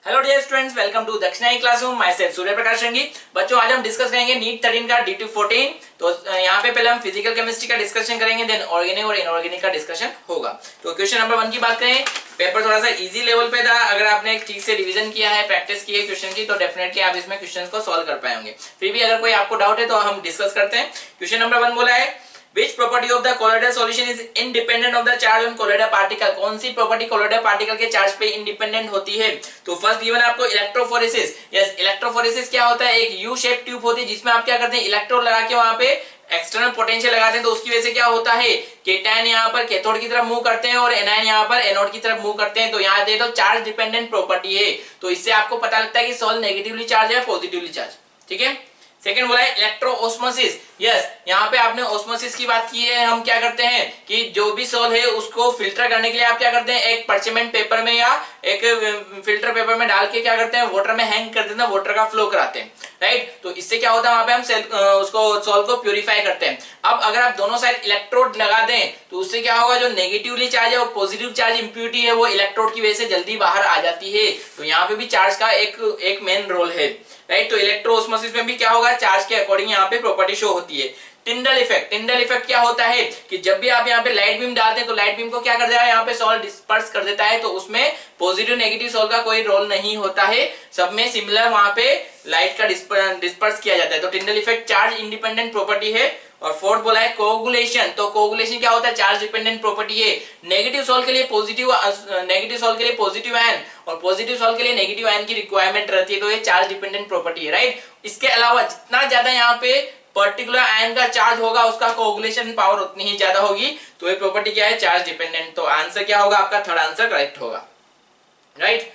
Hello dear students, welcome to दक्षिणाई classroom. Myself Surya Prakash Rangi. बच्चों, आज हम डिस्कस करेंगे नीट 13 का D214। तो यहाँ पे पहले हम फिजिकल केमिस्ट्री का डिस्कशन करेंगे, देन ऑर्गेनिक और इनऑर्गेनिक का डिस्कशन होगा। तो क्वेश्चन नंबर 1 की बात करें, पेपर थोड़ा सा इजी लेवल पे था। अगर आपने ठीक से रिवीजन किया है, प्रैक्टिस की है क्वेश्चन की, तो डेफिनेटली आप इसमें क्वेश्चन को सॉल्व कर पाएंगे। फिर भी अगर कोई आपको डाउट है तो हम डिस्कस करते हैं। क्वेश्चन नंबर 1 बोला है, Which property of the colloidal solution is independent of the charge on colloidal particle? कौन सी प्रॉपर्टी colloidal particle के चार्ज पे इंडिपेंडेंट होती है? तो फर्स्ट गिवन आपको इलेक्ट्रोफोरेसिस। यस, इलेक्ट्रोफोरेसिस क्या होता है? एक यू शेप ट्यूब होती है जिसमें आप क्या करते हैं, इलेक्ट्रोड लगा के वहां पे एक्सटर्नल पोटेंशियल लगाते हैं। तो उसकी वजह से क्या होता है, केटायन यहाँ पर कैथोड की तरफ मूव करते हैं और एनायन यहाँ पर एनोड की तरफ मूव करते हैं। तो यहाँ दे दो चार्ज डिपेंडेंट प्रॉपर्टी है। तो इससे आपको पता लगता है कि सॉल्व नेगेटिवली चार्ज है पॉजिटिवली चार्ज। ठीक है। सेकेंड बोला है इलेक्ट्रो ऑस्मोसिस। यस, यहाँ पे आपने ऑस्मोसिस की बात की है। हम क्या करते हैं कि जो भी सॉल्व है उसको फिल्टर करने के लिए आप क्या करते हैं, एक पर्चमेंट पेपर में या एक फिल्टर पेपर में डाल के क्या करते हैं, वाटर में हैंग कर देते हैं, वाटर का फ्लो कराते हैं। राइट। तो इससे क्या होता है, वहां पे हम उसको सॉल्व को प्यूरिफाई करते हैं। अब अगर आप दोनों साइड इलेक्ट्रोड लगा दें तो उससे क्या होगा, जो नेगेटिवली चार्ज है और पॉजिटिव चार्ज इंप्यूरिटी है वो इलेक्ट्रोड की वजह से जल्दी बाहर आ जाती है। तो यहाँ पे भी चार्ज का एक मेन रोल है। राइट। तो इलेक्ट्रोऑस्मोसिस में भी क्या होगा, चार्ज के अकॉर्डिंग यहाँ पे प्रॉपर्टी शो होती है। Tyndall effect. टिंडल इफेक्ट क्या होता है कि जब भी आप यहाँ पे लाइट बीम डालते हैं तो लाइट बीम को क्या कर देगा, यहाँ पे सॉल्व डिस्पर्स कर देता है। तो उसमें पॉजिटिव नेगेटिव सॉल्व का कोई रोल नहीं होता है, सब में सिमिलर वहां पे लाइट का डिस्पर्स किया जाता है। तो Tyndall effect charge independent property है। और फोर्थ बोला है कोगुलेशन। तो कोगुलेशन क्या होता है, चार्ज डिपेंडेंट प्रॉपर्टी है। नेगेटिव सॉल्व के लिए पॉजिटिव आयन और पॉजिटिव सॉल्व के लिए नेगेटिव आयन की रिक्वायरमेंट रहती है। तो ये चार्ज डिपेंडेंट प्रॉपर्टी है। राइट। इसके अलावा जितना ज्यादा यहाँ पे पर्टिकुलर आयन का चार्ज होगा उसका कोगुलेशन पावर उतनी ही ज्यादा होगी। तो ये प्रॉपर्टी क्या है, चार्ज डिपेंडेंट। तो आंसर क्या होगा आपका, थर्ड आंसर करेक्ट होगा। राइट।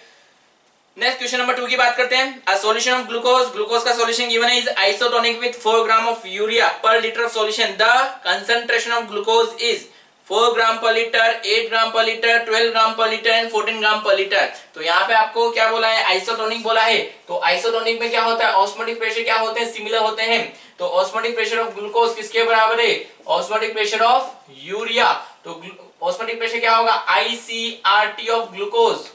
नेक्स्ट क्वेश्चन नंबर 2 की बात करते हैं। A solution of glucose. Glucose का सॉल्यूशन गिवन है is isotonic with 4 gram of urea per litre of solution. The concentration of glucose is 4 gram per litre, 8 gram per litre, 12 gram per litre and 14 gram per litre. तो यहाँ पे आपको क्या बोला है, isotonic बोला है। तो आइसोटोनिक में क्या होता है, ऑस्मोटिक प्रेशर क्या होते हैं, सिमिलर होते हैं। तो ऑस्मोटिक प्रेशर ऑफ ग्लूकोज किसके बराबर है, ऑस्मोटिक प्रेशर ऑफ यूरिया। तो ऑस्मोटिक प्रेशर क्या होगा, ICRT ऑफ ग्लूकोज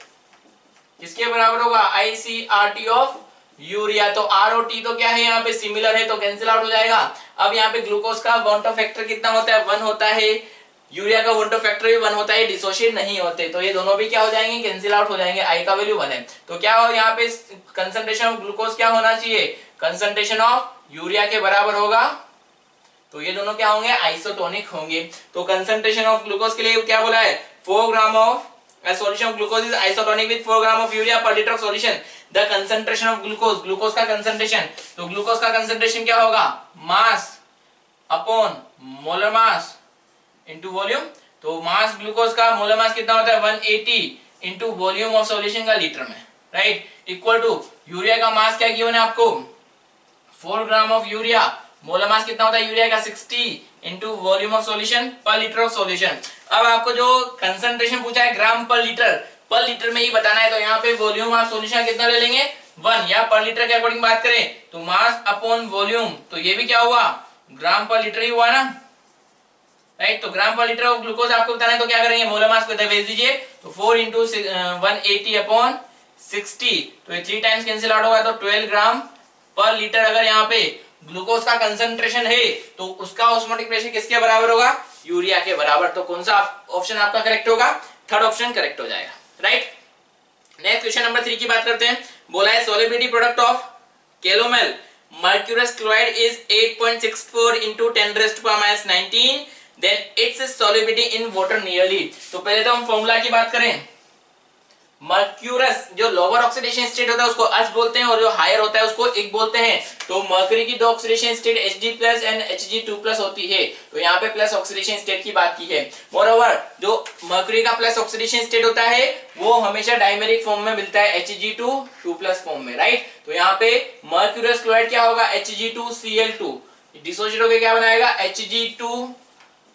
किसके बराबर होगा, ICRT ऑफ यूरिया। तो ROT तो क्या है, यहाँ पे सिमिलर है तो कैंसिल आउट हो जाएगा। अब यहाँ पे ग्लूकोज का वॉन्टो फैक्टर कितना होता है, 1 होता है। यूरिया का वॉन्टो फैक्टर भी 1 होता है, डिसोशिएट नहीं होते। तो ये दोनों भी क्या हो जाएंगे, कैंसिल आउट हो जाएंगे। I का वैल्यू 1 है। तो क्या हो, यहाँ पे कंसंट्रेशन ऑफ ग्लूकोज क्या होना चाहिए, कंसंट्रेशन ऑफ यूरिया के बराबर होगा। तो ये दोनों क्या होंगे, आइसोटोनिक होंगे। तो कंसंट्रेशन ऑफ ग्लूकोज के लिए क्या बोला है, 4 gram of a solution of glucose is isotonic with 4 gram of urea per liter of solution. The concentration of glucose, glucose का कंसंट्रेशन। तो ग्लूकोज का कंसंट्रेशन क्या होगा, mass upon molar mass into volume. तो मास ग्लूकोज का molar mass कितना होता है, 180 इनटू वॉल्यूम ऑफ सॉल्यूशन का लीटर में। राइट। इक्वल टू यूरिया का मास क्या गिवन है आपको, 4 gram of urea, molar mass कितना होता है यूरिया का, 60 इनटू वॉल्यूम ऑफ सॉल्यूशन पर लीटर ऑफ सॉल्यूशन। अब आपको जो कंसंट्रेशन पूछा है ग्राम पर लीटर में ही बताना है। तो यहाँ पे वॉल्यूम ऑफ सॉल्यूशन कितना ले लेंगे, 1, या पर लीटर के अकॉर्डिंग बात करें तो मास अपॉन वॉल्यूम। तो ये भी क्या हुआ, ग्राम पर लीटर ही हुआ ना। राइट। तो ग्राम पर लीटर ऑफ ग्लूकोज आपको बताना है तो क्या करेंगे, मोलर मास को भेज दीजिए। तो 4 इंटू 180 अपॉन 60, तो ये 3 टाइम्स कैंसिल आउट होगा। तो 12 ग्राम पर लीटर अगर यहाँ पे ग्लूकोज का कंसंट्रेशन है तो उसका ऑस्मोटिक प्रेशर किसके बराबर होगा, यूरिया के बराबर। तो कौन सा ऑप्शन आपका करेक्ट होगा, थर्ड ऑप्शन करेक्ट हो जाएगा। राइट। नेक्स्ट क्वेश्चन नंबर 3 की बात करते हैं। बोला है solubility product of calomel mercurous chloride is 8.64 into 10⁻19, then its solubility in water nearly. तो पहले तो हम फॉर्मूला की बात करें, मर्क्यूरस जो लोअर ऑक्सीडेशन स्टेट होता है उसको अस बोलते हैं और जो हायर होता है उसको इक बोलते हैं। तो मर्क्यूरी की दो oxidation state Hg+ and Hg2+ होती है। तो यहाँ पे प्लस ऑक्सीडेशन स्टेट की बात की है। मोreover जो मर्क्यूरी का प्लस ऑक्सीडेशन स्टेट होता है वो हमेशा डायमेरिक फॉर्म में मिलता है, Hg2 फॉर्म में। राइट। तो यहाँ पे मर्क्यूरस क्लोराइड क्या होगा, Hg2Cl2, डिसोसिएट होकर क्या बनाएगा, Hg2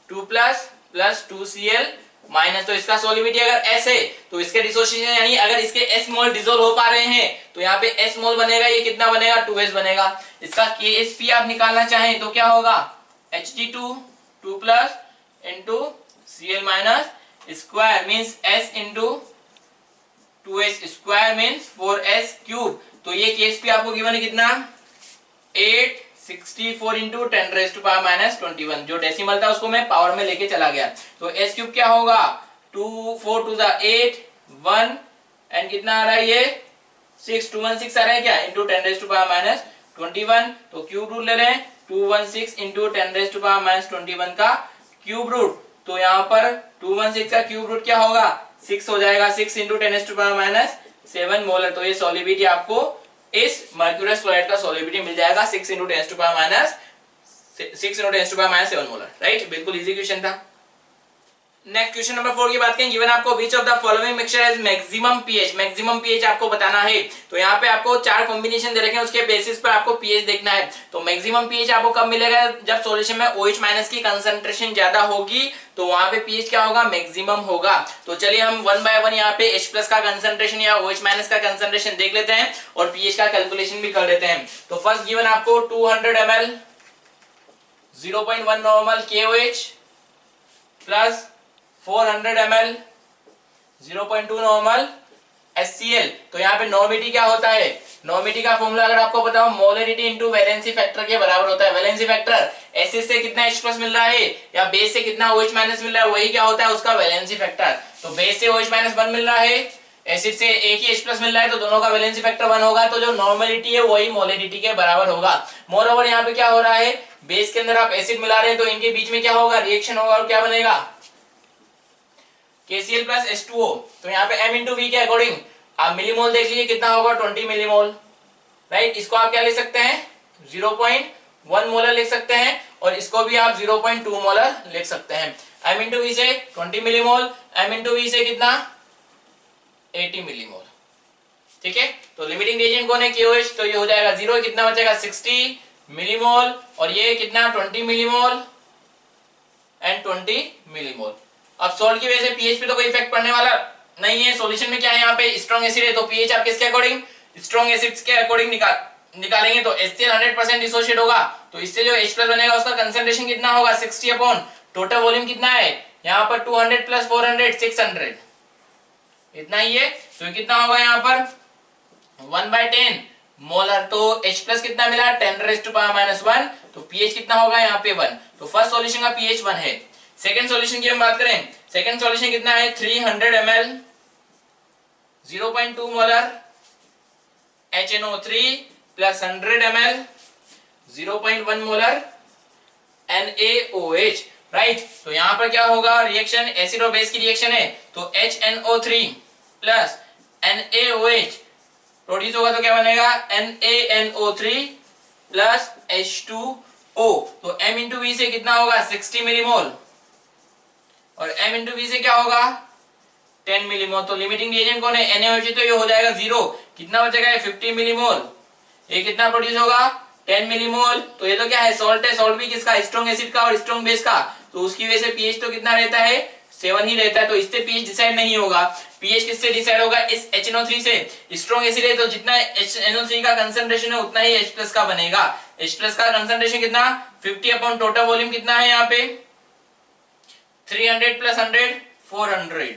प्लस 2Cl माइनस। तो इसका सॉल्युबिलिटी अगर S है तो इसके डिसोसिएशन यानी अगर इसके S मोल डिसोल्व हो पा रहे हैं तो यहाँ पे S मोल बनेगा, ये कितना बनेगा, 2S बनेगा। इसका KSP आप निकालना चाहें तो क्या होगा, Hg2 into Cl minus square means S into 2h square means 4h cube. तो ये केस भी आपको गिवन है कितना 864 इंटू 10⁻⁻21। जो डेसिमल था उसको मैं पावर में लेके चला गया। तो h क्यूब क्या होगा 2 4 2 8 1 एंड कितना आ रहा है ये 6 216 आ रहा है क्या इंटू 10⁻⁻21। तो क्यूब रूट ले रहे हैं 216 इंटू 10⁻⁻21 का क्यूब रूट। तो यहाँ पर 216 का क्यूब रूट क्या होगा 6 हो जाएगा 6 इंटू 10⁻⁻7 मोलर। तो ये सॉलिबिलिटी आपको इस मर्क्यूरियस क्लोराइड का सॉलिबिलिटी मिल जाएगा 6 इंटू 10⁻7 मोलर। राइट, बिल्कुल इजी क्वेश्चन था। नेक्स्ट क्वेश्चन नंबर 4 की बात करें। गिवन आपको विच of the following mixture has maximum pH. Maximum pH आपको बताना है। तो यहाँ पे आपको 4 कॉम्बिनेशन दे रखे हैं, उसके बेसिस पर आपको पीएच देखना है। तो मैक्सिमम पीएच आपको कब मिलेगा जब सॉल्यूशन में OH माइनस की कंसंट्रेशन ज्यादा होगी, तो वहां पे पीएच क्या होगा मैक्सिमम होगा। तो चलिए हम वन बाय वन यहाँ पे H प्लस का कंसंट्रेशन या OH माइनस का कंसंट्रेशन देख लेते हैं और पीएच का कैलकुलेशन भी कर लेते हैं। तो फर्स्ट गिवन आपको 200 ml 0.1 normal KOH plus 400 ml 0.2 normal HCl। तो यहाँ पे नॉर्मिटी क्या होता है, नॉर्मिटी का फॉर्मूला अगर आपको बताओ मोलरिटी इनटू वैलेंसी फैक्टर के बराबर होता है। वैलेंसी फैक्टर एसिड से कितना H प्लस मिल रहा है या बेस से कितना OH माइनस मिल रहा है, वही क्या होता है उसका वैलेंसी फैक्टर। तो बेस से OH माइनस 1 मिल रहा है, एसिड से एक ही H प्लस मिल रहा है, तो दोनों का वैलेंसी फैक्टर 1 होगा। तो जो नॉर्मलिटी है वही मोलरिटी के बराबर होगा। मोर ओवर यहाँ पे क्या हो रहा है, बेस के अंदर आप एसिड मिला रहे हैं, तो इनके बीच में क्या होगा रिएक्शन होगा और क्या बनेगा KCl प्लस H2O। तो यहाँ पे M इंटू V के अकॉर्डिंग आप मिलीमोल देख लीजिए कितना होगा 20 मिलीमोल। राइट, इसको आप क्या लिख सकते हैं 0.1 मोलर लिख सकते हैं और इसको भी आप 0.2 मोलर लिख सकते हैं। M इंटू V से 20 मिलीमोल, M इंटू V से कितना 80 मिलीमोल। ठीक है, तो लिमिटिंग रिएजेंट कौन है KOH। तो ये हो जाएगा 0, कितना बचेगा 60 मिलीमोल और ये कितना 20 मिलीमोल एंड 20 मिलीमोल। अब सॉल्ट की वजह से पीएच पे तो कोई इफेक्ट पड़ने वाला नहीं है। सॉल्यूशन में क्या है यहाँ पे स्ट्रॉन्ग एसिड है, तो पीएच आप किसके अकॉर्डिंग स्ट्रॉन्ग एसिड्स के अकॉर्डिंग निकालेंगे। तो HCl 100% डिसोशिएट होगा, तो इससे जो H प्लस बनेगा उसका कंसंट्रेशन कितना होगा 60 अपॉन टोटल वॉल्यूम कितना है यहाँ पर 200 प्लस 400 600 इतना ही है। तो कितना होगा यहाँ पर 1/10 मोलर। तो H प्लस कितना मिला 10⁻⁻1। तो पीएच कितना होगा यहाँ पे 1। तो फर्स्ट सॉल्यूशन का पीएच 1 है। सेकंड सॉल्यूशन की हम बात करें, सेकंड सॉल्यूशन कितना है 300 ml 0.2 molar HNO3 plus 100 ml 0.1 molar NaOH। Right, तो यहां पर क्या होगा रिएक्शन एसिड और बेस की रिएक्शन है, तो HNO3 प्लस NaOH प्रोड्यूस होगा, तो क्या बनेगा NaNO3 प्लस H2O। तो M इंटू V से कितना होगा 60 मिलीमोल और M इंटू V से क्या होगा 10 मिलीमोल। तो लिमिटिंग रिएजेंट कौन है NaOH, तो ये हो जाएगा 0, कितना बचेगा 50 मिलीमोल। ये कितना प्रोड्यूस होगा 10 मिलीमोल। तो ये तो क्या है सॉल्ट है, सॉल्ट भी किसका स्ट्रॉन्ग एसिड का और स्ट्रॉन्ग बेस का, तो उसकी वजह से पीएच तो कितना रहता है 7 ही रहता है। तो इससे पीएच डिसाइड नहीं होगा। पीएच किससे डिसाइड होगा इस HNO3 से। स्ट्रॉन्ग एसिड है तो जितना HNO3 का कंसंट्रेशन है उतना ही H प्लस का बनेगा। H प्लस का कंसंट्रेशन कितना 50 अपॉन टोटल वॉल्यूम कितना है यहाँ पे 300 प्लस 100 400।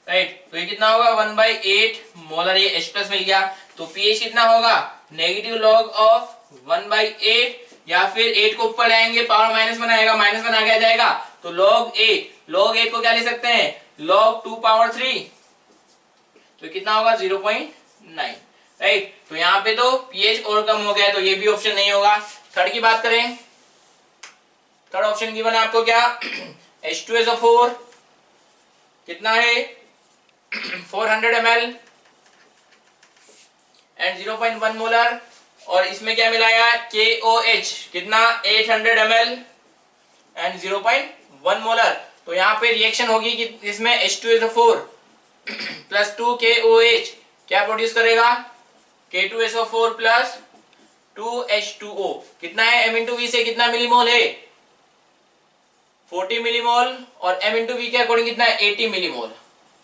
राइट, तो ये कितना होगा 1/8 मोलर, ये H प्लस मिल गया। तो पीएच कितना होगा नेगेटिव लॉग ऑफ 1/8 या फिर 8 को ऊपर लाएंगे पावर माइनस बनाएगा, माइनस बना के आ जाएगा, तो log 8 को क्या ले सकते हैं log 2 पावर 3। तो कितना होगा 0.9। राइट, तो यहाँ पे तो पीएच और कम हो गया, तो ये भी ऑप्शन नहीं होगा। थर्ड की बात करें, थर्ड ऑप्शन गिवन है आपको क्या H2SO4 कितना है 400 ml एंड 0.1 मोलर और इसमें क्या मिलाया KOH कितना 800 ml एंड 0.1 मोलर। तो यहाँ पे रिएक्शन होगी कि इसमें H2SO4 प्लस 2 KOH क्या प्रोड्यूस करेगा K2SO4 प्लस 2H2O। कितना है M इंटू V से कितना मिलीमोल है 40 मिलीमोल और M इंटू V के अकॉर्डिंग कितना है 80 मिलीमोल।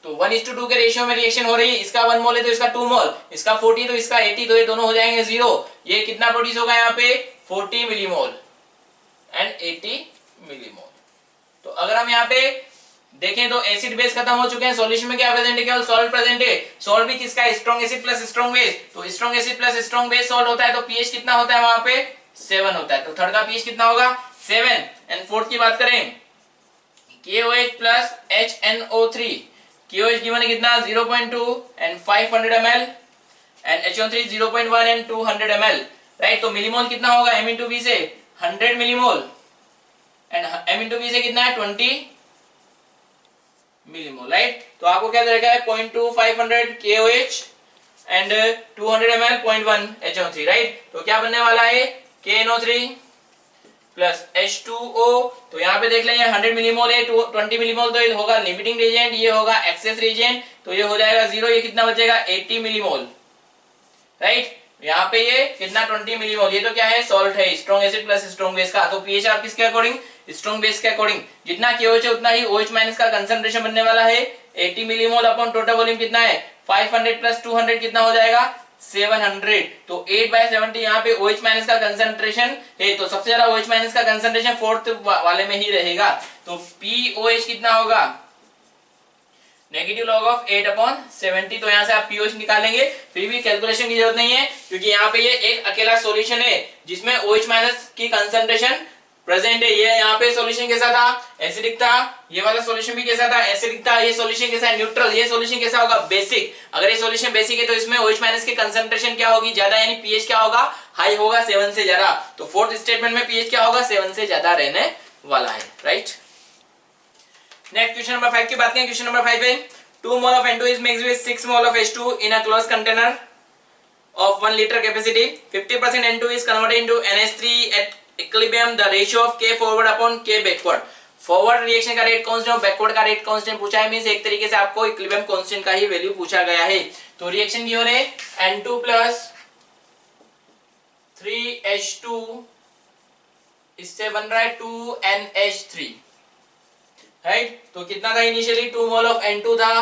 तो 1:2 के रेशियो में रिएक्शन हो रही है, इसका 1 मोल है तो इसका 2 मोल, इसका 40 तो इसका 80, तो ये दोनों हो जाएंगे 0। ये कितना प्रोड्यूस होगा यहाँ पे 40 मिलीमोल एंड 80 मिलीमोल। तो अगर हम यहाँ पे देखें तो एसिड बेस खत्म हो चुके हैं, सॉल्यूशन में क्या प्रेजेंट है, केवल सॉल्ट प्रेजेंट है। सॉल्ट भी किसका है, strong acid plus strong base, तो strong acid plus strong base salt होता है, तो पीएच कितना होता है वहां पे 7 होता है, तो थर्ड का पीएच कितना होगा 7। एंड फोर्थ की बात करें KOH plus HNO3, KOH given है कितना 0.2 and 500 ml and HNO3 0.1 and 200 ml, right. तो मिलीमोल कितना होगा M इंटू V से 100 millimole and M into V से कितना है 20 मिलीमोल, राइट। तो आपको क्या दे रखा है 0.2 500 KOH and 200 ml 0.1 HNO3, right. तो क्या बनने वाला है KNO3 प्लस H2O, तो यहाँ पे देख लें 100 मिलीमोल है, 20 मिलीमोल, तो ये होगा लिमिटिंग रिएजेंट, ये होगा एक्सेस रिएजेंट, तो ये हो जाएगा 0, ये कितना बचेगा 80 मिलीमोल, राइट। यहाँ पे ये कितना 20 मिलीमोल, ये तो क्या है सॉल्ट है, strong acid plus strong base का, तो पीएच आप किसके अकॉर्डिंग स्ट्रॉन्ग बेस के अकॉर्डिंग, जितना KOH है उतना ही OH माइनस का कंसंट्रेशन बनने वाला है 80 मिलीमोल अपॉन टोटल वॉल्यूम कितना है 500 प्लस 200 कितना हो जाएगा 700, तो 8/70 यहाँ पे OH माइनस का कंसंट्रेशन है, तो सबसे ज्यादा OH माइनस का कंसंट्रेशन फोर्थ वाले में ही रहेगा, तो POH कितना होगा नेगेटिव लॉग ऑफ 8/70, तो यहाँ से आप पीओएच निकालेंगे, फिर भी कैलकुलेशन की जरूरत नहीं है क्योंकि यहाँ पे ये एक अकेला सॉल्यूशन है जिसमें OH माइनस की कंसंट्रेशन प्रेजेंट है। ये यहाँ पे सॉल्यूशन कैसा था एसिडिक था, ये वाला सॉल्यूशन भी कैसा था एसिडिक था, ये सॉल्यूशन कैसा है न्यूट्रल, ये सॉल्यूशन कैसा होगा बेसिक। अगर ये सॉल्यूशन बेसिक है तो इसमें OH माइनस की कंसंट्रेशन क्या होगी ज्यादा, यानी पीएच क्या होगा हाई होगा 7 से ज्यादा, तो फोर्थ स्टेटमेंट में पीएच क्या होगा 7 से ज्यादा रहने वाला है, राइट। नेक्स्ट क्वेश्चन नंबर 5 की बात करें, क्वेश्चन नंबर 5 है 2 mole of N2 is mixed with 6 mole of H2 in a closed container of 1 liter capacity. 50% N2 is converted into NH3 at equilibrium. The ratio of K forward upon K backward. Forward reaction का rate constant और backward का rate constant पूछा है, means एक तरीके से आपको equilibrium constant का ही वैल्यू पूछा गया है। तो रिएक्शन की हो रही है N2 प्लस 3H2, इससे बन रहा है 2NH3, राइट। तो कितना था इनिशियली 2 मोल ऑफ N2 था,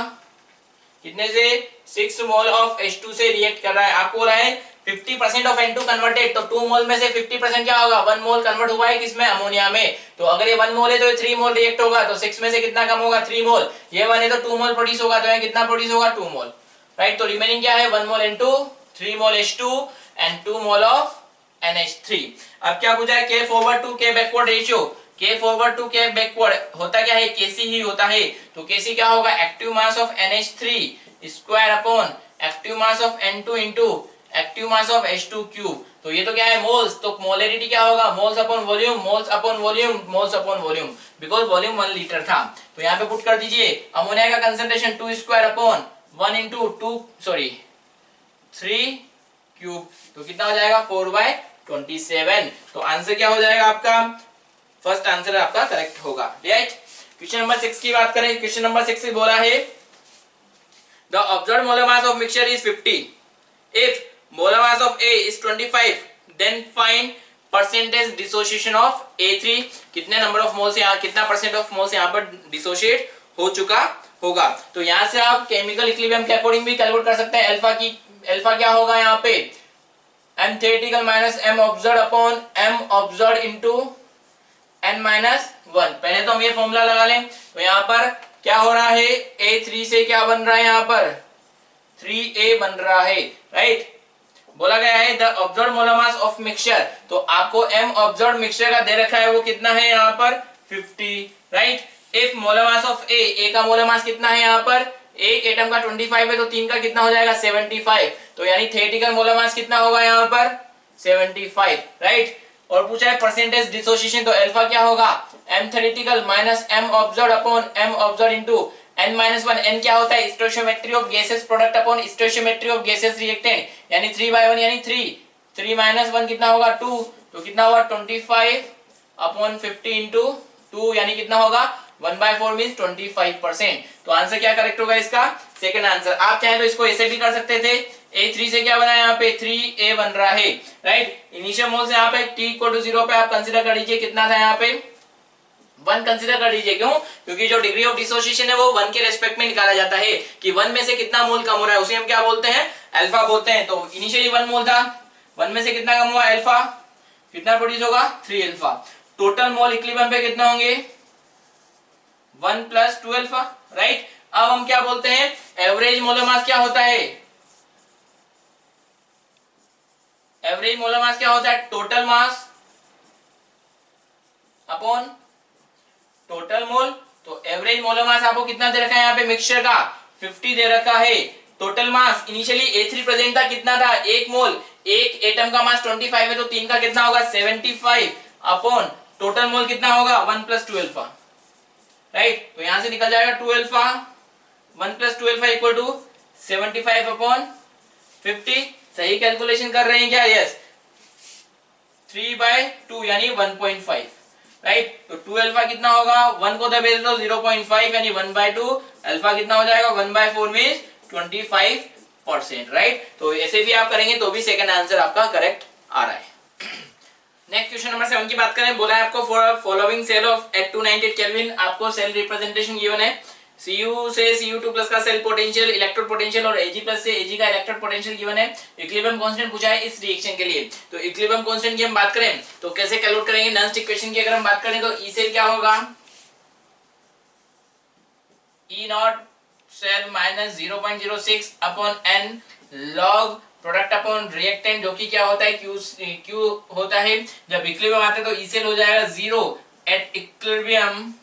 कितने से 6 मोल ऑफ H2 से रिएक्ट कर रहा है, आपको रहा है 50% ऑफ N2 कन्वर्टेड, तो 2 मोल में से 50% क्या होगा 1 मोल कन्वर्ट हुआ है किसमें अमोनिया में, तो अगर ये 1 मोल है तो ये 3 मोल रिएक्ट होगा, तो 6 में से कितना कम होगा 3 मोल, ये 1 है तो 2 मोल प्रोड्यूस होगा, तो यहाँ कितना प्रोड्यूस होगा 2 मोल, राइट। तो रिमेनिंग क्या है 1 मोल N2, 3 mole H2 and 2 mole of NH3। अब क्या पूछा है K forward to K backward ratio, K forward to K backward होता क्या है Kc ही होता है, तो Kc क्या होगा active mass of NH3 square upon active mass of N2 into active mass of H2 cube, तो ये तो क्या है मोल्स, तो मोलरिटी क्या होगा moles upon volume, moles upon volume, moles upon volume, because volume 1 litre था। तो यहाँ पे पुट कर दीजिए अमोनिया का concentration 2 square upon 1 into 3 cube, तो कितना हो जाएगा 4/27। तो आंसर क्या हो जाएगा आपका, फर्स्ट आंसर आपका करेक्ट होगा, राइट। क्वेश्चन नंबर 6 की बात करें, क्वेश्चन नंबर 6 में बोला है the observed molar mass of mixture is 50, if molar mass of A is 25, then find percentage dissociation of A3, कितने नंबर ऑफ मोल्स यहाँ, कितना परसेंट ऑफ मोल्स यहाँ पर डिसोशिएट हो चुका होगा। तो यहाँ से आप केमिकल इक्विलिब्रियम के अकॉर्डिंग भी कैलकुलेट कर सकते हैं, अल्फा क्या होगा यहाँ पे M theoretical minus M observed upon M observed into n minus 1। पहले तो हम ये फॉर्मूला लगा लें, तो यहाँ पर क्या हो रहा है A3 से क्या बन रहा है यहाँ पर 3A बन रहा है, राइट। बोला गया है the observed molar mass of mixture, तो आपको M ऑब्जर्व्ड मिक्सचर का दे रखा है वो कितना है यहाँ पर 50, right. If molar mass of A का मोलर मास कितना है यहाँ पर, एक एटम का 25 है तो 3 का कितना हो जाएगा 75, तो यानी थ्योरेटिकल मोलर मास कितना होगा यहाँ पर 75, राइट। और पूछा है परसेंटेज डिसोसिएशन, तो अल्फा क्या होगा M theoretical minus M observed upon M observed into n minus 1, n क्या होता है stoichiometry of gases product upon stoichiometry of gases reactant, यानी 3/1 यानी 3 माइनस 1 कितना होगा 2, तो कितना होगा 25 अपॉन 50 इंटू 2, यानी कितना होगा 1/4 मींस 25%। तो आंसर क्या करेक्ट होगा इसका सेकंड आंसर। आप चाहे तो इसको ऐसे भी कर सकते थे, A3 से क्या बना है यहाँ पे 3A बन रहा है, राइट। इनिशियल मोल्स यहाँ पे t इक्वल टू 0 पे आप कंसीडर कर लीजिए, कितना था यहाँ पे 1 कंसीडर कर लीजिए, क्यों, क्योंकि जो डिग्री ऑफ डिसोसिएशन है वो 1 के रेस्पेक्ट में निकाला जाता है कि 1 में से कितना मोल कम हो रहा है, उसे हम क्या बोलते हैं अल्फा बोलते हैं। तो इनिशियली 1 मोल था, 1 में से कितना कम हुआ अल्फा, कितना प्रोड्यूस होगा 3 अल्फा। टोटल मोल इक्विलिब्रियम पे कितना होंगे 1 प्लस 2 अल्फा, राइट। अब हम क्या बोलते हैं, एवरेज मोलर मास क्या होता है, एवरेज मोलर मास क्या होता है, total mass upon total mole. तो एवरेज मोलर मास आपको कितना दे रखा है यहाँ पे मिक्सचर का, 50 दे रखा है। Total mass initially A3 present था, कितना था, 1 मोल, एक एटम का मास 25 है, तो 3 का कितना होगा 75 अपॉन टोटल मोल कितना होगा 1 प्लस 2 अल्फा, राइट। तो यहां से निकल जाएगा 2 alpha, 1 plus 2 alpha equal to 75 upon 50। सही कैलकुलेशन कर रहे हैं क्या, यस, 3/2 यानी 1.5, राइट। तो 2 अल्फा कितना होगा, 1 को दबे दो 0.5 यानी 1/2, अल्फा कितना हो जाएगा 1/4 मींस 25%, राइट। तो ऐसे भी आप करेंगे तो भी सेकंड आंसर आपका करेक्ट आ रहा है। नेक्स्ट क्वेश्चन नंबर 7 की बात करें, बोला है आपको for following cell of at 298 kelvin, आपको सेल रिप्रेजेंटेशन गिवन है। Cu से Cu2 प्लस का सेल पोटेंशियल, इलेक्ट्रोड पोटेंशियल और Ag प्लस से Ag का इलेक्ट्रोड पोटेंशियल गिवन है। इक्विलिब्रियम कांस्टेंट पूछा है इस रिएक्शन के लिए। तो इक्विलिब्रियम कांस्टेंट की हम बात करें तो कैसे कैलकुलेट करेंगे, नॉन इक्वेशन की अगर हम बात करें तो E सेल क्या होगा, E naught cell minus 0.06 upon n log product upon reactant, जो कि क्या होता है Q होता है। जब इक्विलिब्रियम आता है तो E सेल हो जाएगा 0 एट इक्विलिब्रियम,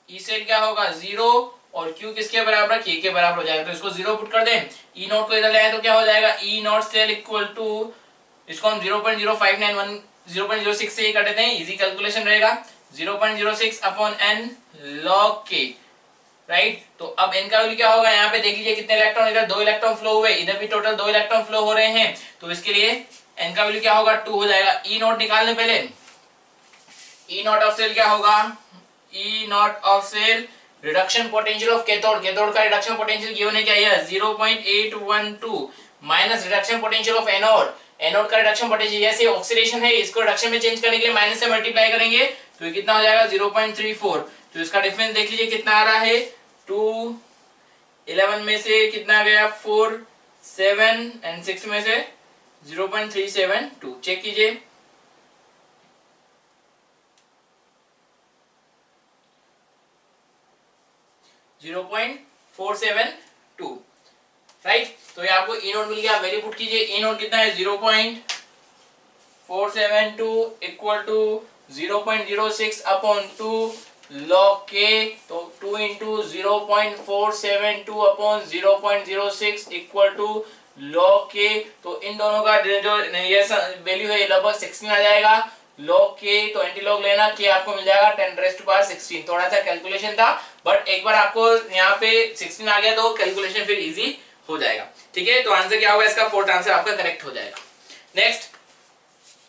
ई सेल क्या होगा 0 और Q किसके बराबर, K के बराबर हो जाएगा। तो इसको 0 पुट कर दें, E नॉट को इधर ले आए तो क्या हो जाएगा, E naught cell equal to, इसको हम 0.0591 0.06 से ही कर देते हैं, इजी कैलकुलेशन रहेगा, 0.06 upon n log K, right. तो अब n का वैल्यू क्या होगा, यहाँ पे देख लीजिए कितने इलेक्ट्रॉन, इधर 2 इलेक्ट्रॉन फ्लो हुए, इधर भी टोटल 2 इलेक्ट्रॉन फ्लो हो रहे हैं। तो इसके लिए n का वैल्यू क्या होगा 2 हो जाएगा। E नॉट निकालने पहले, E नॉट ऑफ सेल क्या होगा, E naught of cell reduction potential of cathode, cathode का रिडक्शन पोटेंशियल गिवन है क्या, यह 0.812 minus reduction potential of anode, anode का रिडक्शन पोटेंशियल, जैसे ऑक्सीडेशन है इसको रिडक्शन में चेंज करने के लिए माइनस से मल्टीप्लाई करेंगे तो ये कितना हो जाएगा 0.34। तो इसका डिफरेंस देख लीजिए कितना आ रहा है, 2 11 में से कितना गया 4 7 एंड 6 में से 0.372, चेक कीजिए। (0.472), राइट। तो ये आपको ई नोट मिल गया, वैल्यू पुट कीजिए। ई नोट कितना है 0.472 equal to 0.06 upon 2 log K, तो 2 into 0.472 upon 0.06 equal to log K। तो इन दोनों का जो ये वैल्यू है लगभग 16 आ जाएगा। log K तो एंटी लॉग लेना, K आपको मिल जाएगा 10⁻16। थोड़ा सा कैलकुलेशन था बट एक बार आपको यहाँ पे 16 आ गया तो कैलकुलेशन फिर इजी हो जाएगा, ठीक है। तो आंसर क्या होगा इसका, फोर्थ आंसर आपका करेक्ट हो जाएगा। नेक्स्ट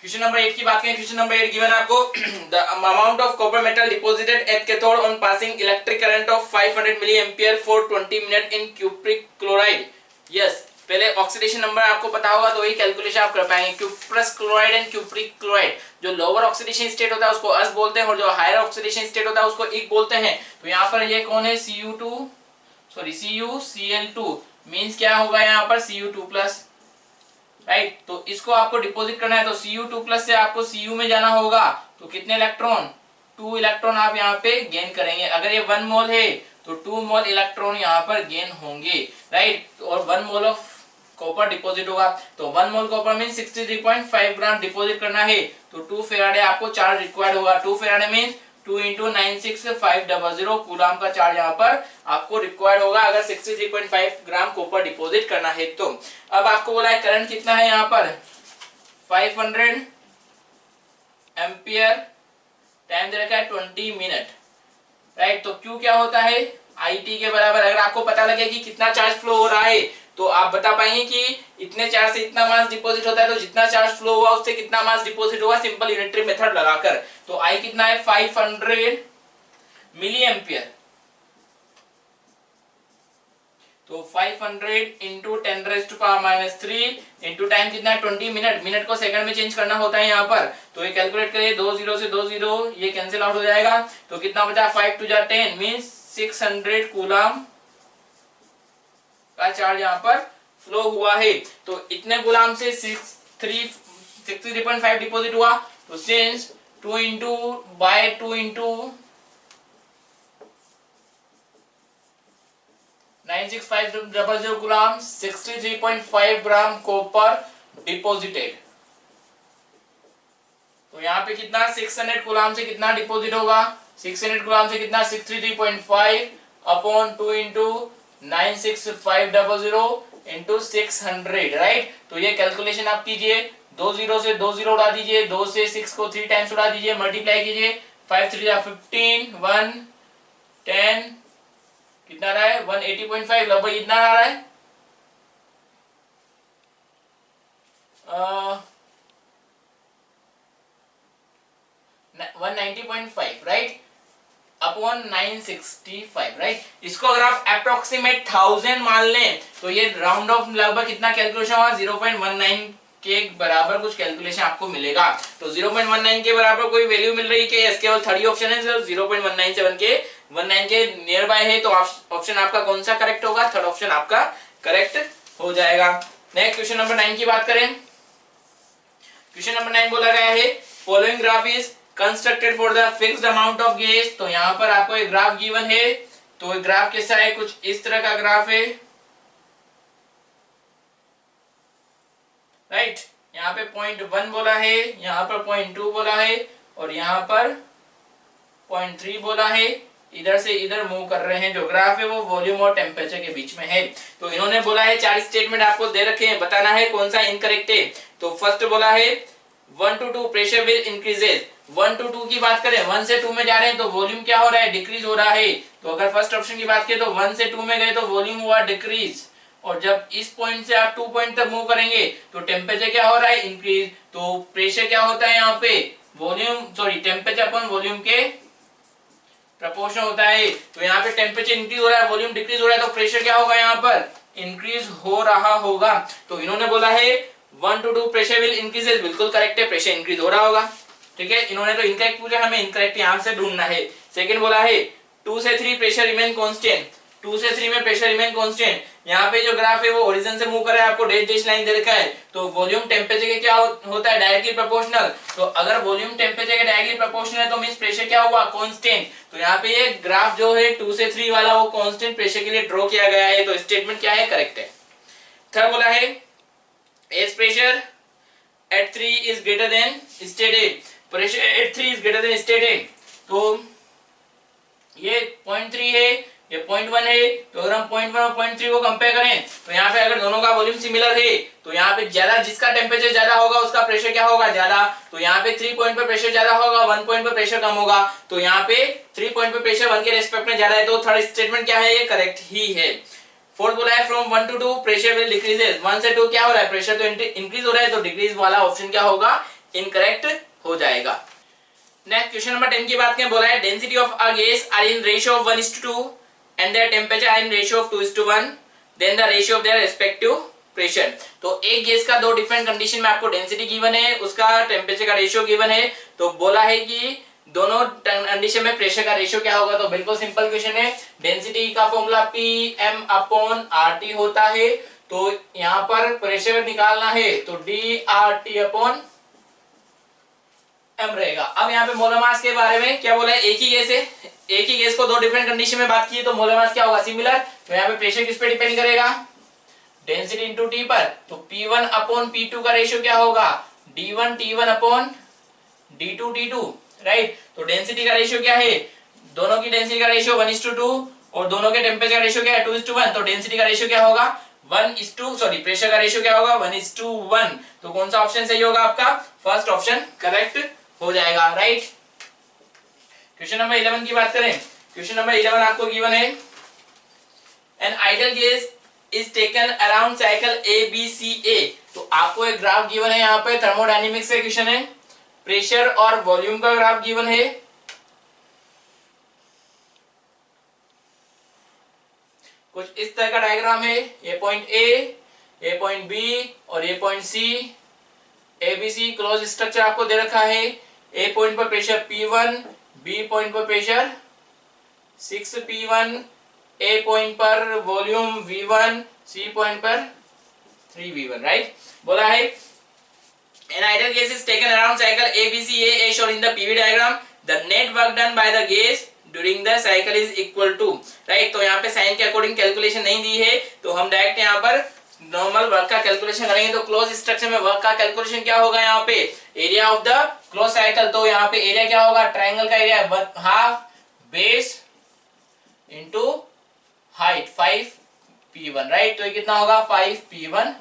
क्वेश्चन नंबर 8 की बात करें, क्वेश्चन नंबर 8 गिवन आपको the amount of copper metal deposited at cathode on passing electric current of 500 milli ampere for 20 minute in cupric chloride. Yes, पहले ऑक्सीडेशन नंबर आपको पता होगा तो वही कैलकुलेशन आप कर पाएंगे। Cuprous chloride and cupric chloride, जो लोअर ऑक्सीडेशन स्टेट होता है उसको अस बोलते हैं और जो हायर ऑक्सीडेशन स्टेट होता है उसको इक बोलते हैं। तो यहाँ पर ये कौन है, CuCl2 मींस क्या होगा यहाँ पर Cu2+, राइट। तो इसको आपको डिपॉजिट करना है तो Cu2+ से आपको Cu में जाना होगा, तो कितने इलेक्ट्रॉन 2 इलेक्ट्रॉन आप यहाँ पे गेन करेंगे। अगर ये 1 मोल है तो 2 मोल इलेक्ट्रॉन यहाँ पर गेन होंगे, राइट। और 1 मोल ऑफ कॉपर डिपॉजिट होगा, तो 1 मोल कॉपर मीन 63.5 ग्राम डिपॉजिट करना है तो 2 फेराडे आपको चार्ज रिक्वायर्ड होगा। 2 फेराडे मीन 2 × 96500 कूलम का चार्ज यहाँ पर आपको रिक्वायर्ड होगा अगर 63.5 ग्राम कॉपर डिपॉजिट करना है तो। अब आपको बोला है करंट कितना है यहाँ पर 500 एम्पियर, टाइम दे रखा है 20 मिनट, राइट। तो Q क्या होता है IT के बराबर। अगर आपको पता लगे कि कितना चार्ज फ्लो हो रहा है तो आप बता पाएंगे कि इतने चार्ज से इतना मास डिपॉजिट होता है, तो जितना चार्ज फ्लो हुआ उससे कितना मास डिपॉजिट होगा सिंपल यूनिटरी मेथड लगाकर। तो I कितना है 500 मिली एम्पियर, तो 500 इंटू 10⁻³ इंटू टाइम कितना है 20 मिनट, मिनट को सेकंड में चेंज करना होता है यहाँ पर। तो ये कैलकुलेट करिए, 2 0 से 2 0 ये कैंसिल आउट हो जाएगा, तो कितना बचा 5 2 10 मींस 600 कूलम का चार्ज यहाँ पर फ्लो हुआ है। तो इतने गुलाम से 63.5 डिपॉजिट हुआ, तो since 2 × 2 × 96500 coulomb, 63.5 gram copper deposited. तो यहाँ पे कितना 600 कूलम से कितना डिपॉजिट होगा, 600 कूलम से कितना 63.5 अपॉन 2 इंटू 96500 इंटू 600, राइट। तो ये कैलकुलेशन आप कीजिए, 2 जीरो से 2 जीरो उड़ा दीजिए, 2 से 6 को 3 टाइम्स उड़ा दीजिए, मल्टीप्लाई कीजिए, 5 3 15 1 10 कितना रहा है 180.5, लगभग इतना आ रहा है 190.5, राइट, अपॉन 965, राइट। इसको अगर आप अप्रोक्सीमेट 1000 मान लें तो ये राउंड ऑफ लगभग कितना कैलकुलेशन होगा, 0.19 के बराबर कुछ कैलकुलेशन आपको मिलेगा। तो 0.19 के बराबर कोई वैल्यू मिल रही है, इसके केवल थर्ड ऑप्शन है, 0.197 के 19 के नियर बाय है, तो ऑप्शन आपका कौन सा करेक्ट होगा, थर्ड ऑप्शन आपका करेक्ट हो जाएगा। नेक्स्ट क्वेश्चन नंबर 9 की बात करें। क्वेश्चन नंबर 9 बोला गया है following graph is constructed for the fixed amount of gas. तो यहाँ पर आपको एक ग्राफ गिवन है, तो ग्राफ कैसा है, कुछ इस तरह का ग्राफ है, राइट। यहाँ पे 0.1 बोला है, यहाँ पर 0.2 बोला है और यहाँ पर 0.3 बोला है। इधर से इधर मूव कर रहे हैं, जो ग्राफ है वो वॉल्यूम और टेम्परेचर के बीच में है। तो इन्होंने बोला है 4 स्टेटमेंट आपको दे रखे हैं, बताना है कौन सा इनकरेक्ट है। तो फर्स्ट बोला है 1 to 2 pressure will increases. 1 to 2 की बात करें, 1 से 2 में जा रहे हैं तो वॉल्यूम क्या हो रहा है, डिक्रीज हो रहा है। तो अगर फर्स्ट ऑप्शन की बात करें तो 1 से 2 में गए तो वॉल्यूम हुआ डिक्रीज, और जब इस पॉइंट से आप 2 पॉइंट तक मूव करेंगे तो टेम्परेचर क्या हो रहा है, इंक्रीज। तो प्रेशर क्या होता है यहाँ पे, volume sorry temperature upon volume के प्रपोर्शन होता है। तो यहाँ पे टेम्परेचर इंक्रीज हो रहा है, वॉल्यूम डिक्रीज हो रहा है, तो प्रेशर क्या होगा, यहाँ पर इंक्रीज हो रहा होगा। तो इन्होंने बोला है 1 to 2 प्रेशर विल इंक्रीजेज, बिल्कुल करेक्ट है, प्रेशर इंक्रीज हो रहा होगा, ठीक है। इन्होंने तो इनकरेक्ट पूछा, हमें इनकरेक्ट यहाँ से ढूंढना है। सेकंड बोला है 2 से 3 प्रेशर रिमेन कांस्टेंट। 2 से 3 में प्रेशर रिमेन कांस्टेंट। यहाँ पे जो ग्राफ है वो ओरिजिन से मूव कर रहा है, आपको डैश डैश लाइन दे रखा है, तो वॉल्यूम टेम्परेचर के क्या होता है, डायरेक्टली प्रोपोर्शनल। तो अगर वॉल्यूम टेम्परेचर के डायरेक्टली प्रोपोर्शनल है तो मींस प्रेशर क्या हुआ, कांस्टेंट। तो यहाँ पे ये ग्राफ जो है 2 से 3 वाला वो कांस्टेंट प्रेशर के लिए ड्रॉ किया गया है, तो स्टेटमेंट क्या है, करेक्ट है। थर्ड बोला है as pressure at 3 is greater than stated, pressure at 3 is greater than stated। तो ये 0.3 है, ये 0.1 है, तो अगर हम 0.1 और 0.3 को कंपेयर करें तो यहाँ पे अगर दोनों का वॉल्यूम सिमिलर है तो यहाँ पे ज्यादा, जिसका टेम्परेचर ज्यादा होगा उसका प्रेशर क्या होगा, ज्यादा। तो यहाँ पे 3 पॉइंट पर प्रेशर ज्यादा होगा, 1 पॉइंट पर प्रेशर कम होगा। तो यहाँ पे 3 पॉइंट पर प्रेशर 1 के रेस्पेक्ट में ज्यादा है, तो थर्ड स्टेटमेंट क्या है, ये करेक्ट ही है। फोर्थ बोला है from 1 to 2 pressure will decreases. 1 से 2 क्या हो रहा है, प्रेशर तो इंक्रीज हो रहा है, तो डिक्रीज वाला ऑप्शन क्या होगा, इनकरेक्ट हो जाएगा। नेक्स्ट क्वेश्चन नंबर 10 की बात करें, बोला है density of a gas are in ratio of 1:2 and their temperature are in ratio of 2:1, then the ratio of their respective pressure. तो एक गैस का दो डिफरेंट कंडीशन में आपको डेंसिटी गिवन है, उसका टेम्परेचर का रेशियो गिवन है, तो बोला है कि दोनों कंडीशन में प्रेशर का रेशियो क्या होगा। तो बिल्कुल सिंपल क्वेश्चन है, डेंसिटी का फॉर्मूला Pm अपॉन RT होता है, तो यहाँ पर प्रेशर निकालना है तो dRT अपॉन m रहेगा। अब यहाँ पे मोलर मास के बारे में क्या बोला है, एक ही गैस है, एक ही गैस को दो डिफरेंट कंडीशन में बात की है, तो मोलर मास क्या होगा, सिमिलर। तो यहाँ पे प्रेशर किस पे डिपेंड करेगा, डेंसिटी इंटू टी पर। तो P1 अपॉन P2 का रेशियो क्या होगा, D1 T1 upon D2 T2, right. तो डेंसिटी का रेशियो क्या है, दोनों की डेंसिटी का रेशियो 1:2 और दोनों के टेम्परेचर का रेशियो क्या है, 2:1। तो डेंसिटी का रेशियो क्या होगा, प्रेशर का रेशियो क्या होगा, 1:1। तो कौन सा ऑप्शन सही होगा आपका, फर्स्ट ऑप्शन करेक्ट हो जाएगा, राइट। क्वेश्चन नंबर 11 की बात करें, क्वेश्चन नंबर 11 आपको गिवन है an ideal gas is taken around cycle ABCA। तो आपको एक ग्राफ गिवन है, यहाँ पे थर्मोडायनेमिक्स से क्वेश्चन है, प्रेशर और वॉल्यूम का ग्राफ गिवन है। कुछ इस तरह का डायग्राम है, ये पॉइंट A, ये पॉइंट B और ये point C। ABC close structure आपको दे रखा है। A पॉइंट पर प्रेशर P1, B पॉइंट पर प्रेशर 6P1, A पॉइंट पर वॉल्यूम V1, C पॉइंट पर 3V1, राइट। बोला है an ideal gas is taken around cycle ABCA as shown in the PV diagram. The net work done by the gas during the cycle is equal to, right. तो यहाँ पे sign के according calculation नहीं दी है, तो हम direct यहाँ पर नॉर्मल वर्क का कैलकुलेशन करेंगे। तो क्लोज स्ट्रक्चर में वर्क का कैलकुलेशन क्या होगा, यहाँ पे area of the close cycle. तो यहाँ पे एरिया क्या होगा, ट्रायंगल का area half base into height 5p1, right. तो ये कितना होगा 5p1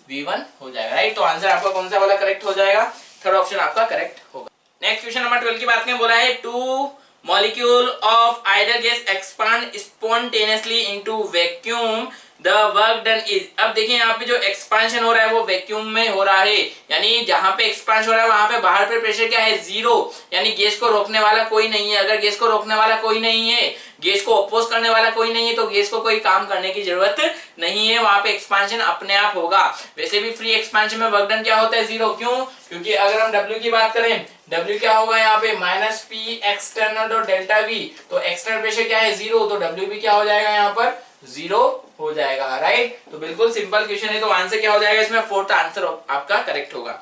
v1 हो जाएगा, राइट। तो आंसर आपका कौन सा वाला करेक्ट हो जाएगा, थर्ड ऑप्शन आपका करेक्ट होगा। नेक्स्ट क्वेश्चन नंबर 12 की बात करें, बोला है two molecule of idol gas expand spontaneously into vacuum, the work done is. अब देखिए यहाँ पे जो एक्सपांशन हो रहा है वो वैक्यूम में हो रहा है, यानी जहां पे एक्सपांशन हो रहा है वहां पे बाहर पे प्रेशर क्या है, जीरो, यानी गैस को रोकने वाला कोई नहीं है। अगर गैस को रोकने वाला कोई नहीं है, गैस को अपोज करने वाला कोई नहीं है, तो गैस को कोई काम करने की जरूरत नहीं है, वहां पे एक्सपांशन अपने आप होगा। वैसे भी फ्री एक्सपांशन में वर्क डन क्या होता है, जीरो। क्यों, क्योंकि अगर हम W की बात करें, W क्या होगा यहाँ पे माइनस पी एक्सटर्नल और डेल्टा V, तो एक्सटर्नल प्रेशर क्या है, जीरो, तो W भी क्या हो जाएगा यहाँ पर, जीरो हो जाएगा, राइट। तो बिल्कुल सिंपल क्वेश्चन है, तो आंसर क्या हो जाएगा इसमें, फोर्थ आंसर आपका करेक्ट होगा।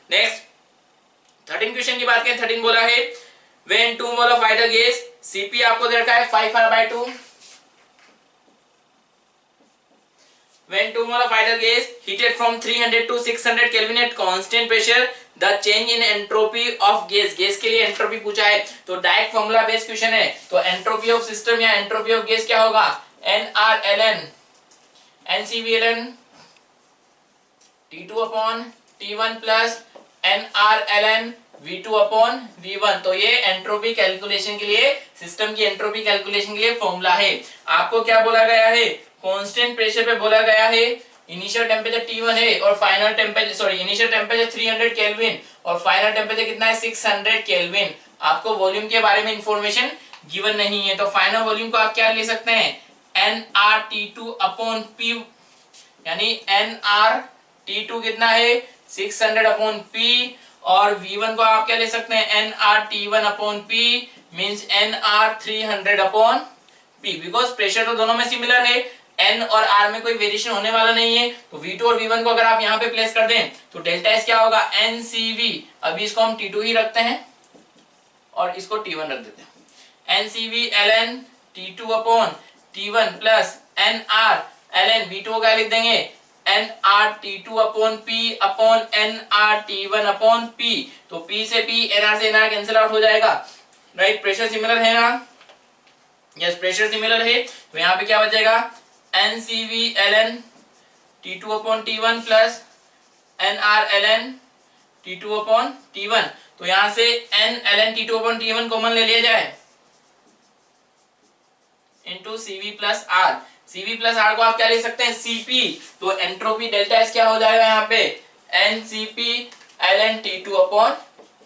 नेक्स्ट 13 क्वेश्चन की बात करें, 13 बोला है when 2 mole of idol gas, Cp आपको दे रखा है 5r/2, when 2 mole of idle gas heated from 300 to 600 Kelvin at constant pressure, the change in entropy of gas, gas के लिए एंट्रोपी पूछा है, तो डायरेक्ट फॉर्मूला बेस्ड क्वेश्चन है। तो एंट्रोपी ऑफ सिस्टम या एंट्रोपी ऑफ गैस क्या होगा, NRLN NCVLN T2 upon T1 plus NRLN V2 upon V1। तो ये एंट्रोपी कैलकुलेशन के लिए, सिस्टम की एंट्रोपी कैलकुलेशन के लिए फॉर्मूला है। आपको क्या बोला गया है, कांस्टेंट प्रेशर पे बोला गया है, इनिशियल टेम्परेचर T1 है और final temperature initial temperature 300 kelvin और फाइनल टेम्परेचर कितना है 600 केल्विन। आपको वॉल्यूम के बारे में इंफॉर्मेशन गिवन नहीं है, तो फाइनल वॉल्यूम को आप क्या ले सकते हैं, nRT2 अपॉन P, यानी nRT2 कितना है 600 अपॉन P, और V1 को आप क्या ले सकते हैं, nRT1 upon P means nR300 upon P, because pressure तो दोनों में सिमिलर है, N और R में कोई वेरिएशन होने वाला नहीं है। तो V2 और V1 को अगर आप यहाँ पे प्लेस कर दें तो डेल्टा S क्या होगा, NCV, अभी इसको हम T2 ही रखते हैं और इसको T1 रख देते हैं, NCV ln T2 upon T1 plus NR ln V2 को क्या लिख देंगे, NRT2 upon P upon NRT1 upon P। तो P से P, NR से NR कैंसिल आउट हो जाएगा, राइट। प्रेशर सिमिलर है ना, यस प्रेशर सिमिलर है, तो यहाँ पे क्या बचेगा, NCV ln T2 upon T1 plus NR ln T2 upon T1। तो यहाँ से N ln T2 upon T1 common ले लिया जाए into CV plus R। CV plus R को आप क्या ले सकते हैं, CP, तो एंट्रोपी डेल्टा S क्या हो जाएगा यहाँ पे, NCP ln T2 upon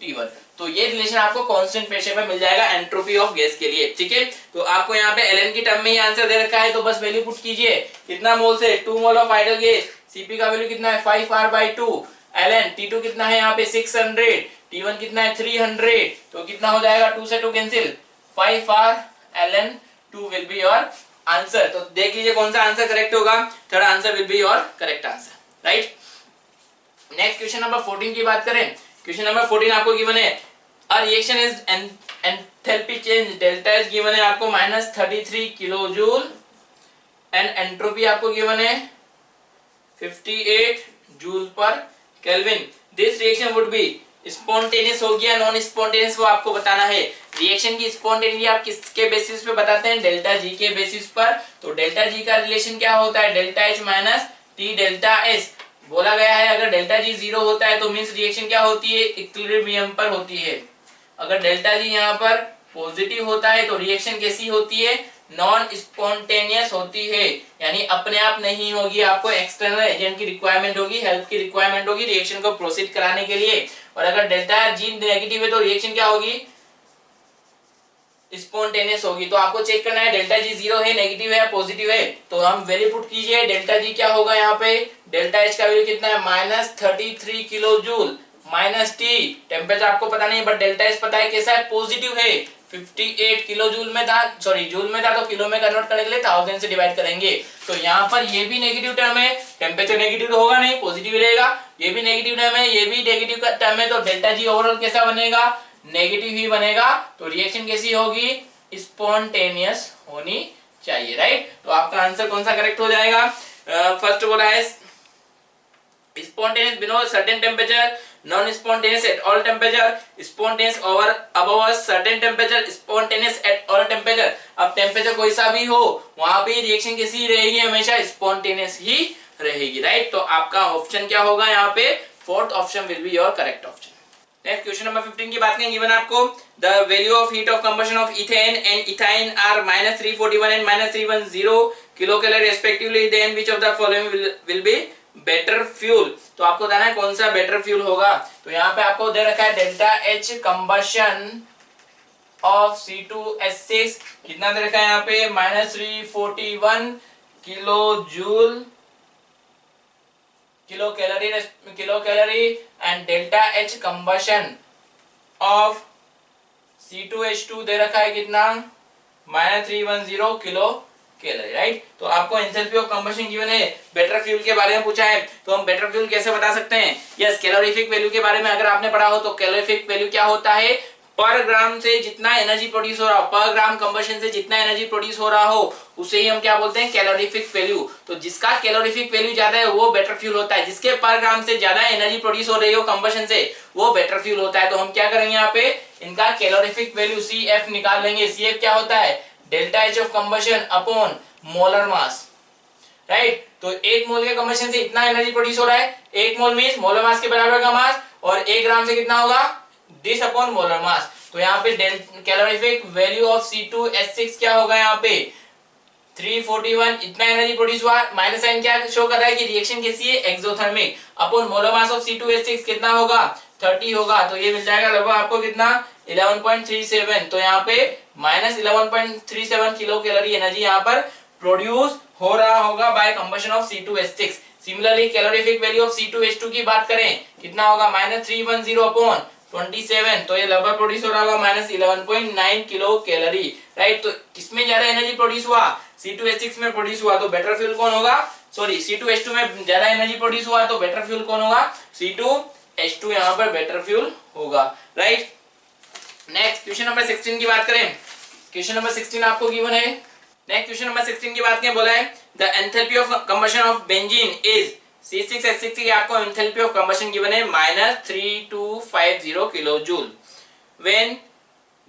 T1। तो ये रिलेशन आपको कांस्टेंट प्रेशर पे मिल जाएगा एंट्रोपी ऑफ गैस के लिए, ठीक है। तो आपको यहाँ पे ln की टर्म में ही आंसर दे रखा है, तो बस वैल्यू पुट कीजिए, कितना मोल से 2 mole of idol gas, Cp का वैल्यू कितना है 5r/2, ln T2 कितना है यहाँ पे 600, T1 कितना है 300, तो कितना हो जाएगा, 2 से 2 cancel, 5r ln 2 will be your answer. तो देख लीजिए कौन सा आंसर करेक्ट होगा, third answer will be your correct answer, right. Next question number 14 की बात करें, क्वेश्चन नंबर 14 आपको गिवन है a reaction is enthalpy change delta S given है आपको -33 किलो जूल एंड एंट्रोपी आपको गिवन है 58 जूल पर kelvin. This reaction would be spontaneous हो गया, नॉन स्पॉन्टेनियस वो आपको बताना है। रिएक्शन की स्पॉन्टेनिटी आप किसके बेसिस पे बताते हैं, डेल्टा जी के बेसिस पर। तो डेल्टा जी का रिलेशन क्या होता है, delta H minus T delta S. बोला गया है अगर डेल्टा जी 0 होता है तो मींस रिएक्शन क्या होती है, इक्विलिब्रियम पर होती है। अगर डेल्टा जी यहाँ पर पॉजिटिव होता है तो रिएक्शन कैसी होती है, नॉन स्पॉन्टेनियस होती है, यानी अपने आप नहीं होगी, आपको एक्सटर्नल एजेंट की रिक्वायरमेंट होगी, हेल्प की रिक्वायरमेंट होगी रिएक्शन को प्रोसीड कराने के लिए। और अगर डेल्टा जी नेगेटिव है तो रिएक्शन क्या होगी, स्पॉन्टेनियस होगी। तो आपको चेक करना है डेल्टा जी 0 है, नेगेटिव है या पॉजिटिव है। तो हम वैल्यू पुट कीजिए, डेल्टा जी क्या होगा यहाँ पे, डेल्टा एच का वैल्यू कितना है -33 kilo joule minus T, temperature आपको पता नहीं बट डेल्टा एच पता है कैसा है, पॉजिटिव है, 58 किलो जूल में था, सॉरी जूल में था तो किलो में कन्वर्ट करने के लिए 1000 से डिवाइड करेंगे। तो यहाँ पर ये भी नेगेटिव टर्म है, टेम्परेचर नेगेटिव तो होगा नहीं, पॉजिटिव रहेगा, ये भी नेगेटिव टर्म है, ये भी नेगेटिव टर्म है, तो डेल्टा जी ओवरऑल कैसा बनेगा, नेगेटिव ही बनेगा। तो रिएक्शन कैसी होगी, स्पॉन्टेनियस होनी चाहिए, राइट। तो आपका आंसर कौन सा करेक्ट हो जाएगा? फर्स्ट बोला है spontaneous below a certain temperature, non-spontaneous at all temperature, spontaneous over above a certain temperature, spontaneous at all temperature। अब टेम्परेचर कोई सा भी हो वहां पे रिएक्शन कैसी रहेगी? हमेशा स्पॉन्टेनियस ही रहेगी, राइट। तो आपका ऑप्शन क्या होगा यहाँ पे? Fourth option will be your correct option. Next question number 15 की बात करें, गिवन आपको the value of heat of combustion of ethane and ethyne are -341 and -310 kilo calorie respectively, then which of the following will be better fuel. तो आपको बताना है कौन सा बेटर फ्यूल होगा। तो यहाँ पे आपको दे रखा है delta H combustion of C2H6 कितना दे रखा है यहाँ पे? -341 kilo joule kilo calorie and delta H combustion of C2H2 दे रखा है कितना? -310 किलो कैलोरी, राइट। तो आपको एंथैल्पी ऑफ कंबशन गिवन है, बेटर फ्यूल के बारे में पूछा है, तो हम बेटर फ्यूल कैसे बता सकते हैं? यस, कैलोरीफिक वैल्यू के बारे में अगर आपने पढ़ा हो तो कैलोरीफिक वैल्यू क्या होता है? पर ग्राम से जितना एनर्जी प्रोड्यूस हो रहा हो, पर ग्राम कंबशन से जितना एनर्जी प्रोड्यूस हो रहा हो उसे ही हम क्या बोलते हैं? Calorific value. तो जिसका कैलोरीफिक वैल्यू ज्यादा है वो बेटर फ्यूल होता है, जिसके पर ग्राम से ज्यादा एनर्जी प्रोड्यूस हो रही हो कंबशन से वो बेटर फ्यूल होता है। तो हम क्या करेंगे यहाँ पे? इनका कैलोरीफिक वैल्यू CF निकाल लेंगे। CF क्या होता है? Delta H of combustion upon molar mass, right. तो एक मोल के कंबशन से इतना एनर्जी प्रोड्यूस हो रहा है, एक मोल मींस मोलर मास के बराबर का मास, और 1 ग्राम से कितना होगा? This upon molar mass. तो यहाँ पे कैलोरीफिक वैल्यू ऑफ C2H6 क्या होगा? यहाँ पे 341 इतना एनर्जी प्रोड्यूस हुआ, माइनस साइन क्या शो कर रहा है कि रिएक्शन कैसी है? Exothermic, upon molar mass of C2H6 कितना होगा? 30 होगा। तो ये मिल जाएगा लगभग आपको कितना? 11.37। तो यहाँ पे -11.37 किलो कैलोरी एनर्जी यहाँ पर प्रोड्यूस हो रहा होगा by combustion of C2H6। Similarly calorific value of C2H2 की बात करें कितना होगा? -310 अपॉन 27। तो ये लगभग प्रोड्यूस हो रहा होगा -11.9 किलो कैलोरी, राइट। तो किसमें ज्यादा एनर्जी प्रोड्यूस हुआ? C2H6 में प्रोड्यूस हुआ। तो बेटर फ्यूल कौन होगा? सॉरी, C2H2 में ज्यादा एनर्जी प्रोड्यूस हुआ तो बेटर फ्यूल कौन होगा? C2H2 यहाँ पर बेटर फ्यूल होगा, राइट। नेक्स्ट क्वेश्चन नंबर 16 की बात करें, क्वेश्चन नंबर 16 आपको गिवन है। नेक्स्ट क्वेश्चन नंबर 16 की बात करें, बोला है the enthalpy of combustion of benzene is C6H6 की आपको एंथैल्पी ऑफ कंबशन गिवन है -3250 kilo joule when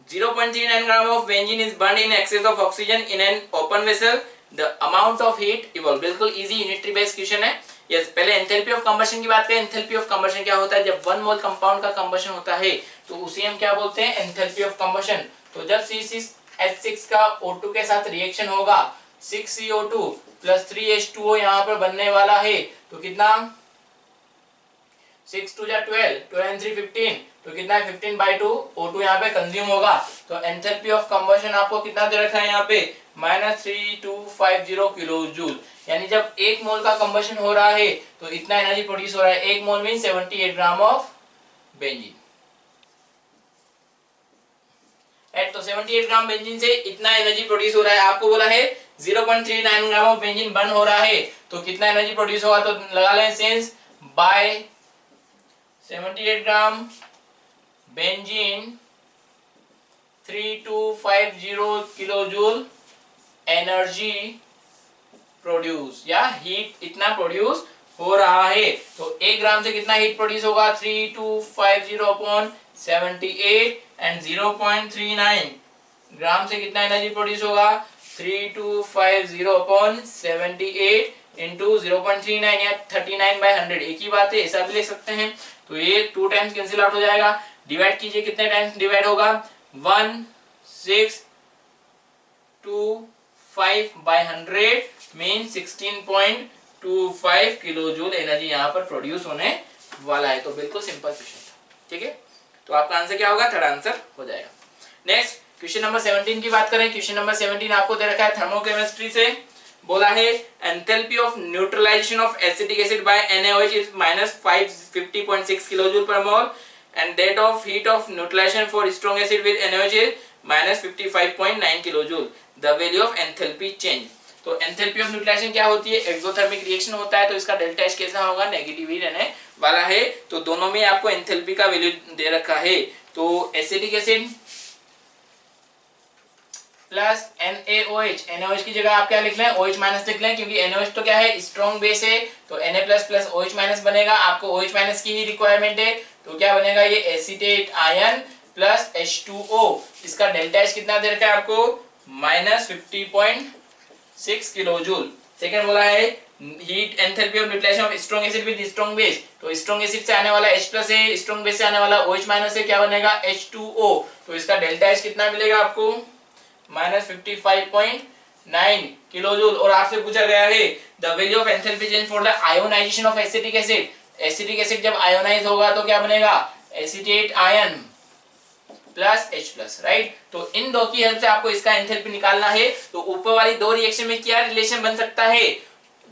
0.39 gram of benzene is burned in excess of oxygen in an open vessel, the amount of heat evolve. बिल्कुल easy unitary based question है। Yes, पहले enthalpy of combustion की बात करें। Enthalpy of combustion क्या होता है? जब 1 मोल कंपाउंड का कंबशन होता है तो उसे हम क्या बोलते हैं? Enthalpy of combustion. तो जब C6H6 का O2 के साथ रिएक्शन होगा, 6CO2 + 3H2O यहाँ पर बनने वाला है, तो कितना? 6 2 जा 12, 12 and 3 15, तो कितना है? 15/2 O2 यहाँ पे कंज्यूम होगा। तो एंथैल्पी ऑफ कंबशन आपको कितना दे रखा है यहाँ पे? -3250 किलो जूल। यानी जब 1 मोल का कंबशन हो रहा है तो इतना एनर्जी प्रोड्यूस हो रहा है। 1 mole mean 78 gram of benzene, right. तो 78 ग्राम बेंजीन से इतना एनर्जी प्रोड्यूस हो रहा है। आपको बोला है 0.39 ग्राम ऑफ बेंजीन बर्न हो रहा है तो कितना एनर्जी प्रोड्यूस होगा? तो लगा लें सेंस by 78 gram benzene 3250 kilo joule energy produce या हीट इतना प्रोड्यूस हो रहा है। तो 1 ग्राम से कितना हीट प्रोड्यूस होगा? 3250 अपॉन 78 एंड 0.39 ग्राम से कितना एनर्जी प्रोड्यूस होगा? 3250 अपॉन 78 इंटू 0.39 या 39/100। एक ही बात है, ऐसा भी लिख सकते हैं। तो ये 2 टाइम्स कैंसिल आउट हो जाएगा। डिवाइड कीजिए, कितने टाइम्स डिवाइड होगा? 1625/100 मीन 16.25 किलो जूल एनर्जी यहाँ पर प्रोड्यूस होने वाला है। तो बिल्कुल सिंपल क्वेश्चन था, ठीक है। तो आपका आंसर क्या होगा? थर्ड आंसर हो जाएगा। नेक्स्ट क्वेश्चन नंबर 17 की बात करें। क्वेश्चन नंबर 17 आपको दे रखा है थर्मोकेमिस्ट्री से। बोला है enthalpy of neutralisation of acetic acid by NaOH is -550.6 kilojoule per mole and that of heat of neutralisation for strong acid with NaOH is -55.9 kilojoule. The value of enthalpy change. तो enthalpy of neutralisation क्या होती है? Exothermic reaction होता है, तो इसका delta H कैसा होगा? नेगेटिव ही रहने वाला है। तो दोनों में आपको एंथैल्पी का वैल्यू दे रखा है। तो acetic acid plus NaOH, NaOH की जगह आप क्या लिख लें, OH माइनस लिख लें, क्योंकि NaOH तो क्या है, स्ट्रॉन्ग बेस है, तो Na plus plus OH minus बनेगा, आपको OH माइनस की ही रिक्वायरमेंट है, तो क्या बनेगा ये एसीटेट आयन प्लस H2O, इसका डेल्टा H कितना दे रखा है आपको, -50.6 किलो जूल। सेकेंड बोला है heat enthalpy of neutralisation of strong acid with strong base, तो स्ट्रॉन्ग एसिड से आने वाला H प्लस है, स्ट्रॉन्ग बेस से आने वाला OH माइनस है, क्या बनेगा H2O, तो इसका डेल्टा H कितना मिलेगा आपको, -55.9 किलो जूल। और आपसे पूछा गया है the value of enthalpy change for the ionization of acetic acid, acetic acid जब आयोनाइज होगा तो क्या बनेगा, acetate ion plus H plus, right. तो इन दो की हेल्प से आपको इसका एंथैल्पी निकालना है। तो ऊपर वाली दो रिएक्शन में क्या रिलेशन बन सकता है,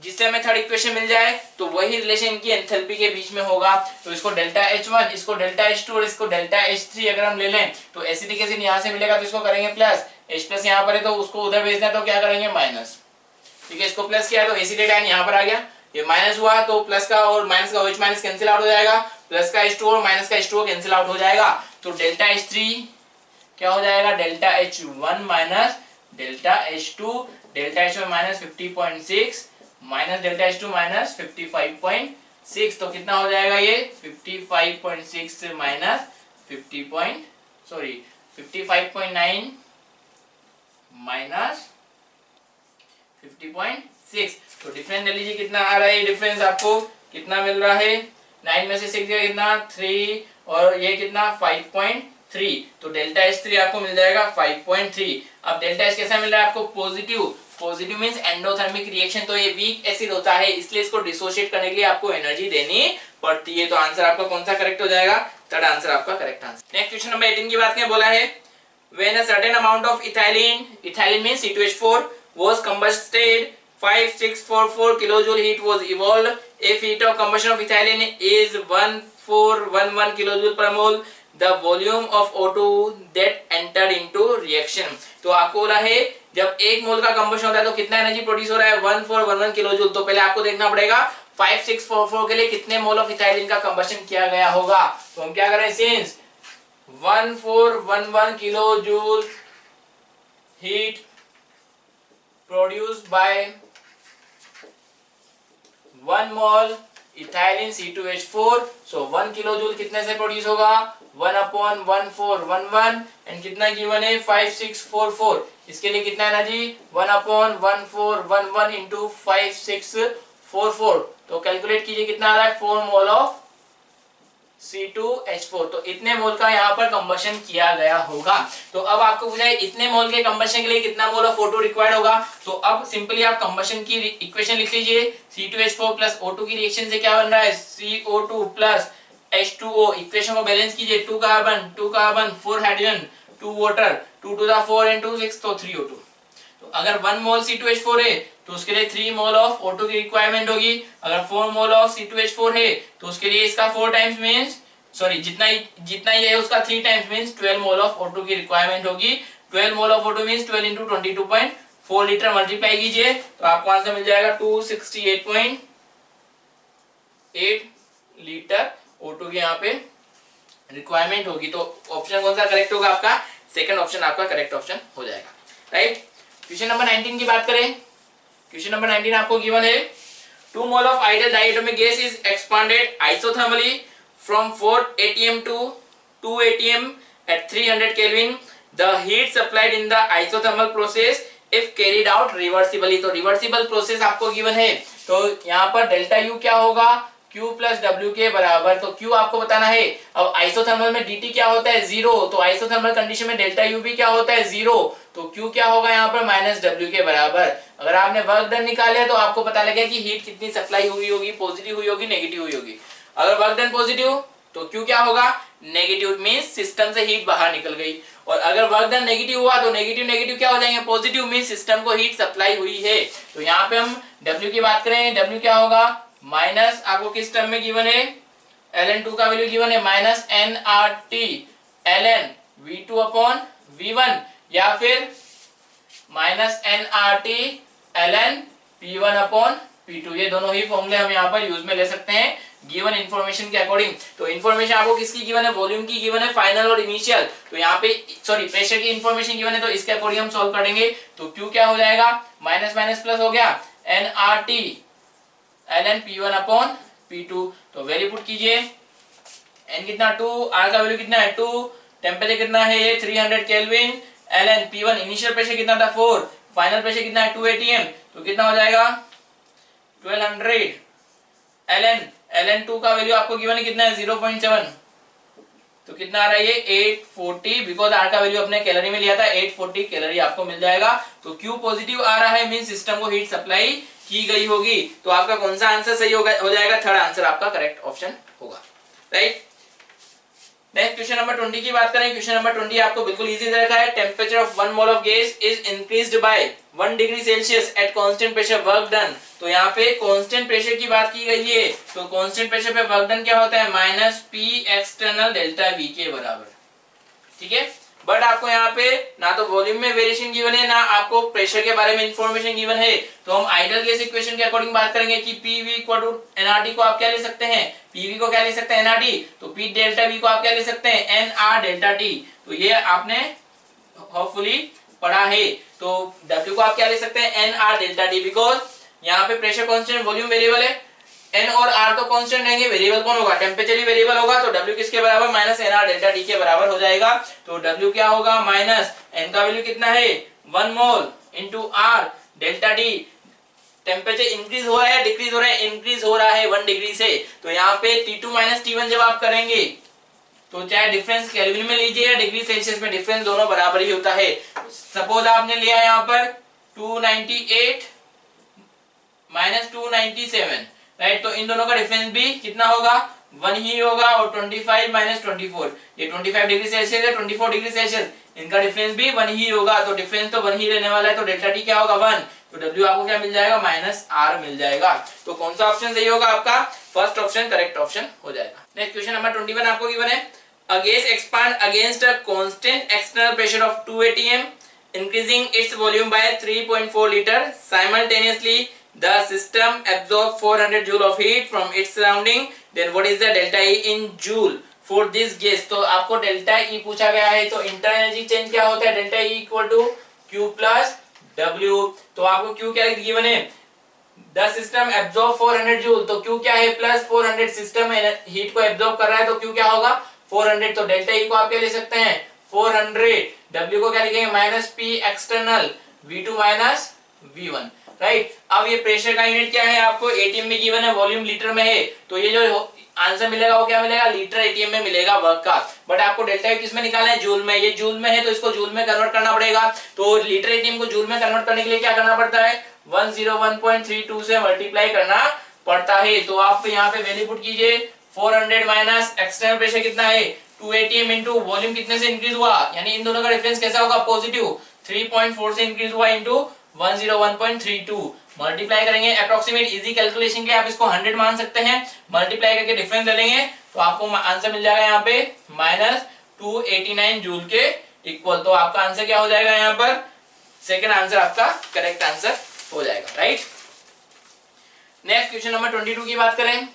जिससे हमें थर्ड इक्वेशन मिल जाए, तो वही रिलेशन इनकी एंथैल्पी के बीच में होगा। तो इसको डेल्टा H1, इसको डेल्टा H2 और इसको डेल्टा H3 अगर हम ले लें, तो एसिटिक एसिड यहां से मिलेगा तो इसको करेंगे प्लस, H प्लस यहां पर है तो उसको उधर भेजना है तो क्या करेंगे माइनस, ठीक है। इसको प्लस किया तो एसिटेट आयन यहां पर आ गया, ये माइनस हुआ तो प्लस का और माइनस का OH माइनस कैंसिल आउट हो जाएगा, प्लस का H2 और माइनस का H2 कैंसिल आउट हो जाएगा, तो डेल्टा H3 क्या हो जाएगा, delta H1 minus delta H2, delta H1 minus 50.6 minus delta H2 minus 55.6, तो कितना हो जाएगा ये 55.6 से माइनस 55.9 माइनस 50.6, तो डिफरेंस ले लीजिए कितना आ रहा है, डिफरेंस आपको कितना मिल रहा है, 9 में से 6 गया कितना 3 और ये कितना 5.3, तो डेल्टा H3 आपको मिल जाएगा 5.3। अब डेल्टा H कैसा मिल रहा है आपको, positive, positive means endothermic reaction, तो ये वीक एसिड होता है, इसलिए इसको डिसोशिएट करने के लिए आपको एनर्जी देनी पड़ती है। तो आंसर आपका कौन सा करेक्ट हो जाएगा, थर्ड आंसर आपका correct answer. Next question number 18 की बात करें, बोला है when a certain amount of ethylene, ethylene means C2H4, was combusted 5644 kilojoule heat was evolved, if heat of combustion of ethylene is 1411 kilojoule per mole, the volume of O2 that entered into reaction। तो आपको बोला है जब एक मोल का combustion होता है तो कितना एनर्जी प्रोड्यूस हो रहा है, 1411 किलोजूल। तो पहले आपको देखना पड़ेगा 5644 के लिए कितने मोल ऑफ इथाइलिन का कंबशन किया गया होगा। तो हम क्या करें, since 1411 kilojoule heat produced by 1 mole ethylene C2H4, so 1 kilojoule कितने से प्रोड्यूस होगा, 1/1411 एंड कितना गिवन है 5644, इसके लिए कितना एनर्जी 1/1411 इंटू 5644, तो कैलकुलेट कीजिए कितना आ रहा है 4 मोल ऑफ C2H4, तो इतने मोल का यहाँ पर कंबशन किया गया होगा। तो अब आपको पूछा है इतने मोल के कंबशन के लिए कितना मोल ऑफ O2 रिक्वायर्ड होगा। तो अब सिंपली आप कंबशन की इक्वेशन लिख लीजिए, C2H4 प्लस O2 की रिएक्शन से क्या बन रहा है, CO2 प्लस H2O, इक्वेशन को बैलेंस कीजिए, 2 carbon 4 hydrogen 2 water, 2 to the 4 and 2 6, तो 3O2। तो अगर 1 मोल C2H4 है तो उसके लिए 3 मोल ऑफ O2 की रिक्वायरमेंट होगी। अगर 4 मोल ऑफ C2H4 है तो उसके लिए इसका 4 टाइम्स मींस सॉरी जितना ये है उसका 3 times means 12 mole of O2 की रिक्वायरमेंट होगी। 12 mole of O2 means 12 into 22.4 litre multiply कीजिए तो आपको आंसर मिल जाएगा 268.8 लीटर O2 की यहाँ पे रिक्वायरमेंट होगी। तो ऑप्शन कौन सा करेक्ट होगा आपका, सेकंड ऑप्शन आपका करेक्ट ऑप्शन हो जाएगा, राइट। क्वेश्चन नंबर 19 की बात करें, क्वेश्चन नंबर 19 आपको गिवन है 2 mole of ideal diatomic gas is expanded isothermally from 4 atm to 2 atm at 300 Kelvin. The heat supplied in the isothermal process if carried out reversibly। तो reversible process आपको given है, तो यहाँ पर delta U क्या होगा, Q plus W के बराबर, तो Q आपको बताना है। अब आइसोथर्मल में dt क्या होता है 0, तो आइसोथर्मल कंडीशन में डेल्टा U भी क्या होता है 0, तो Q क्या होगा यहाँ पर माइनस W के बराबर। अगर आपने वर्क डन निकाले तो आपको पता लगेगा कि हीट कितनी सप्लाई हुई होगी, पॉजिटिव हुई होगी, नेगेटिव हुई होगी। अगर वर्क डन पॉजिटिव तो Q क्या होगा, नेगेटिव मींस सिस्टम से हीट बाहर निकल गई, और अगर वर्क डन नेगेटिव हुआ तो नेगेटिव नेगेटिव क्या हो जाएंगे, पॉजिटिव मींस सिस्टम को हीट सप्लाई हुई है। तो यहाँ पे हम W की बात करें, W क्या होगा माइनस, आपको किस टर्म में गिवन है, ln2 का वैल्यू गिवन है minus nRT ln V2 upon V1, या फिर minus nRT ln P1 upon P2, ये दोनों ही फॉर्मूले हम यहाँ पर यूज में ले सकते हैं गिवन इन्फॉर्मेशन के अकॉर्डिंग। तो इन्फॉर्मेशन आपको किसकी गिवन है, वॉल्यूम की गिवन है, फाइनल और इनिशियल। तो यहाँ पे सॉरी प्रेशर की इन्फॉर्मेशन गिवन है, तो इसके अकॉर्डिंग हम सॉल्व करेंगे। तो Q क्या हो जाएगा, माइनस माइनस प्लस हो गया, nRT ln P1 upon P2। तो वैल्यू पुट कीजिए, n कितना 2, R का वैल्यू कितना है 2, टेम्परेचर कितना है ये 300 kelvin, ln P1 initial pressure कितना था 4, फाइनल प्रेशर कितना है 2 atm, तो कितना हो जाएगा 1200 ln 2 का वैल्यू आपको गिवन है कितना है 0.7, तो कितना आ रहा है ये 840, बिकॉज आर का वैल्यू अपने कैलोरी में लिया था, 840 कैलोरी आपको मिल जाएगा। तो Q पॉजिटिव आ रहा है, मीन सिस्टम को हीट सप्लाई की गई होगी। तो आपका कौन सा आंसर सही हो जाएगा, थर्ड आंसर आपका करेक्ट ऑप्शन होगा, राइट। नेक्स्ट क्वेश्चन नंबर 20 की बात करें। क्वेश्चन नंबर 20 आपको बिल्कुल इजी दे रखा है। Temperature of 1 mole of gas is increased by 1 degree Celsius at constant pressure, work done. तो यहाँ पे कांस्टेंट प्रेशर की बात की गई है, तो कांस्टेंट प्रेशर पे वर्क डन क्या होता है, minus P external delta we के बराबर, ठीक है। बट आपको यहाँ पे ना तो वॉल्यूम में वेरिएशन गिवन है, ना आपको प्रेशर के बारे में इंफॉर्मेशन गिवन है। तो हम आइडियल गैस इक्वेशन के अकॉर्डिंग बात करेंगे कि PV इक्वल टू nRT को आप क्या ले सकते हैं, PV को क्या ले सकते हैं nRT, तो P डेल्टा V को आप क्या ले सकते हैं nR डेल्टा T। तो ये आपने होपफुली पढ़ा है। तो W को आप क्या ले सकते हैं nR डेल्टा T, बिकॉज यहाँ पे प्रेशर कांस्टेंट, वॉल्यूम वेरिएबल है, N और R तो कांस्टेंट रहेंगे, वेरिएबल कौन होगा, टेम्परेचर ही वेरिएबल होगा। तो W किसके बराबर, माइनस nR डेल्टा T के बराबर हो जाएगा। तो W क्या होगा, माइनस N का वैल्यू कितना है 1 mole into R delta T। Temperature increase हो रहा है, डिक्रीज हो रहा है, इंक्रीज हो रहा है 1 डिग्री से। तो यहाँ पे T2 माइनस T1 जब आप करेंगे तो चाहे डिफरेंस केल्विन में लीजिए या डिग्री सेल्सियस में, डिफरेंस दोनों बराबर ही होता है। सपोज आपने लिया यहाँ पर 298 माइनस 297, राइट। तो इन दोनों का डिफरेंस भी कितना होगा, 1 ही होगा। और 25 माइनस 24, ये 25 डिग्री सेल्सियस है, 24 डिग्री सेल्सियस, इनका डिफरेंस भी 1 ही होगा। तो डिफरेंस तो 1 ही रहने वाला है। तो डेल्टा टी क्या होगा 1, तो W आपको क्या मिल जाएगा, माइनस R मिल जाएगा। तो कौन सा ऑप्शन सही होगा आपका, फर्स्ट ऑप्शन करेक्ट ऑप्शन हो जाएगा। नेक्स्ट क्वेश्चन नंबर 21 आपको गिवन है। A gas expand against a constant external pressure of 2 atm, increasing its volume by 3.4 liter. Simultaneously, the system absorbs 400 joule of heat from its surrounding. Then what is the delta E in joule for this gas? तो आपको delta E पूछा गया है। तो internal energy change क्या होता है, delta E equal to Q plus W। तो आपको Q क्या गिवन है, द सिस्टम एब्जॉर्ब 400 जूल। तो Q क्या है, प्लस 400, सिस्टम हीट को एब्जॉर्ब कर रहा है, तो Q क्या होगा 400। तो डेल्टा E को आप क्या ले सकते हैं 400, W को क्या लिखेंगे minus P external, V2 minus V1, right. अब ये प्रेशर का यूनिट क्या है, आपको एटीएम में गिवन है, वॉल्यूम लीटर में है। तो ये जो आंसर मिलेगा वो क्या मिलेगा, लीटर एटीएम में मिलेगा वर्क का। बट आपको डेल्टा E किस में निकालना है, जूल में। ये जूल में है तो इसको जूल में कन्वर्ट करना पड़ेगा। तो लीटर एटीएम को जूल में कन्वर्ट करने के लिए क्या करना पड़ता है, 101.32 से मल्टीप्लाई करना पड़ता है। तो आप यहाँ पे वैल्यू पुट कीजिए, 400 माइनस एक्सटर्नल प्रेशर कितना है 2 atm इंटू वॉल्यूम कितने से इंक्रीज हुआ, यानी इन दोनों का डिफरेंस कैसा होगा, पॉजिटिव, 3.4 से इंक्रीज हुआ इंटू 101.32। मल्टीप्लाई करेंगे, अप्रोक्सीमेट इजी कैलकुलेशन के लिए आप इसको 100 मान सकते हैं। मल्टीप्लाई करके डिफरेंस ले लेंगे तो आपको आंसर मिल जाएगा यहाँ पे माइनस 289 जूल के इक्वल। तो आपका आंसर क्या हो जाएगा, यहाँ पर सेकंड आंसर आपका करेक्ट आंसर हो जाएगा, राइट। नेक्स्ट क्वेश्चन नंबर 22 की बात करें।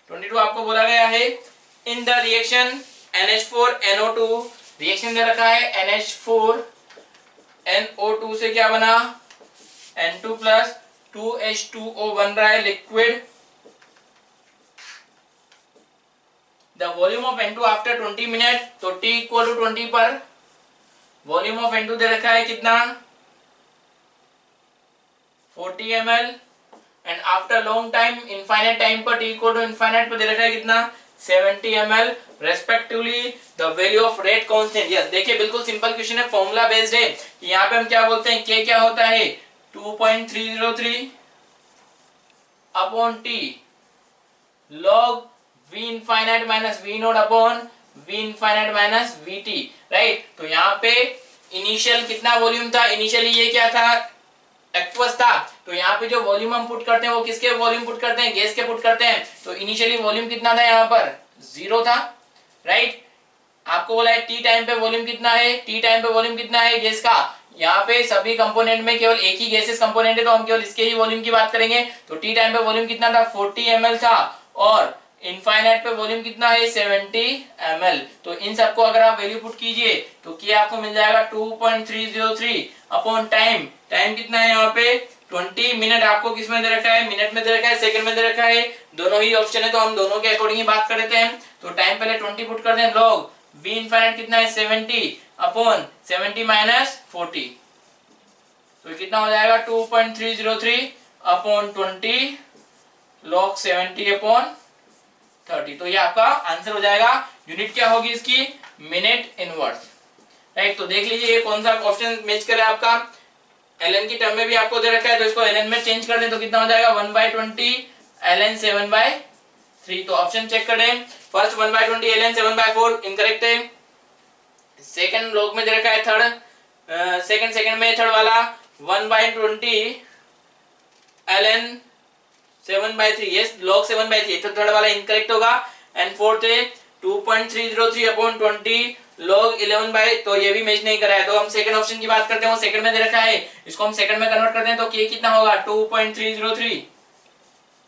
22 आपको बोला गया है, in the reaction NH4NO2, reaction दे रखा है NH4NO2 से क्या बना, N2 प्लस 2H2O बन रहा है liquid. The volume of N2 after 20 minute, तो T इक्वल टू 20 पर वॉल्यूम ऑफ N2 दे रखा है कितना 40 ml, and after long time infinite time पर T इक्वल टू इनफाइनाइट पर दे रखा है कितना 70 ml respectively. The value of rate constant, yes देखिए बिल्कुल सिंपल क्वेश्चन है, फॉर्मूला बेस्ड है। यहाँ पे हम क्या बोलते हैं, K क्या होता है 2.303 upon T log V infinite minus V naught upon V infinite minus VT, right. तो यहाँ पे इनिशियल कितना वॉल्यूम था, इनिशियली ये क्या था एक्वस था। तो यहाँ पे जो वॉल्यूम हम पुट करते हैं वो किसके वॉल्यूम पुट करते हैं, गैस के पुट करते हैं। तो इनिशियली वॉल्यूम कितना था यहाँ पर 0 था, राइट। आपको बोला है टी टाइम पे वॉल्यूम कितना है, टी टाइम पे वॉल्यूम कितना है गैस का, यहाँ पे सभी कंपोनेंट में केवल एक ही गैसेस कंपोनेंट है, तो हम केवल इसके ही वॉल्यूम की बात करेंगे। तो टी टाइम पे वॉल्यूम कितना था 40 ml था, और इनफाइनाइट पे वॉल्यूम कितना है 70 ml। तो इन सबको अगर आप वैल्यू पुट कीजिए तो क्या आपको मिल जाएगा 2.303 अपॉन टाइम। टाइम कितना है यहाँ पे 20 मिनट, आपको किस में दे रखा है, मिनट में दे रखा है, सेकंड में दे रखा है, दोनों ही ऑप्शन है, तो हम दोनों के अकॉर्डिंग ही बात कर देते हैं। तो टाइम पहले 20 पुट कर दें, लॉग v इनफाइनाइट कितना है 70 अपॉन 70 माइनस 40, तो कितना हो जाएगा 2.303 अपॉन 20 लॉग 70 अपॉन 30। तो ये आपका आंसर हो जाएगा। यूनिट क्या होगी इसकी, मिनट इनवर्स, राइट। तो देख लीजिए ये कौन सा ऑप्शन मैच करे आपका। ln की टर्म में भी आपको दे रखा है, तो इसको ln में चेंज कर दें तो कितना हो जाएगा 1/20 ln 7/3। तो ऑप्शन चेक करें, फर्स्ट 1/20 ln 7/4 इनकरेक्ट है। सेकंड लॉग में दे रखा है थर्ड, सेकंड में थर्ड वाला 1/20 ln 7/3, यस log 7/3, तो थर्ड वाला इनकरेक्ट होगा। एंड फोर्थ है 2.303 अपॉन 20 log 11 तो ये भी मैच नहीं करा है, तो हम सेकंड ऑप्शन की बात करते हैं। वो सेकंड में दे रखा है, इसको हम सेकंड में कन्वर्ट करते हैं तो k कितना होगा 2.303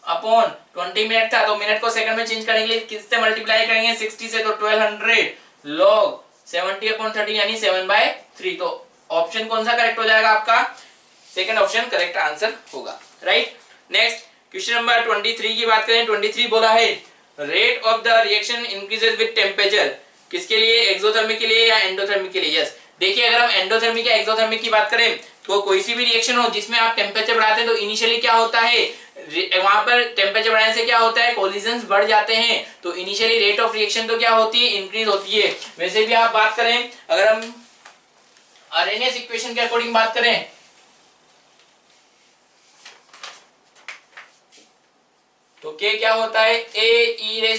अपॉन 20 मिनट था, तो मिनट को सेकंड में चेंज करने के लिए किससे मल्टीप्लाई करेंगे 60 से, तो 1200 log 70 अपॉन 30 यानी 7/3। तो ऑप्शन कौन सा करेक्ट हो जाएगा आपका, सेकंड ऑप्शन करेक्ट आंसर होगा, राइट। नेक्स्ट क्वेश्चन नंबर 23 की बात करें। 23 बोला है rate of the reaction increases with temperature, किसके लिए, एक्सोथर्मिक के लिए या एंडोथर्मिक के लिए। यस देखिए अगर हम एंडोथर्मिक या एक्सोथर्मिक की बात करें तो कोई सी भी रिएक्शन हो जिसमें आप टेम्परेचर बढ़ाते हैं तो इनिशियली क्या होता है, वहां पर टेम्परेचर बढ़ाने से क्या होता है कोलिजन्स बढ़ जाते हैं, तो इनिशियली रेट ऑफ रिएक्शन तो क्या होती है इंक्रीज होती है। वैसे भी आप बात करें, अगर हम आरएनएस इक्वेशन के अकॉर्डिंग बात करें तो K क्या होता है AE⁻⁸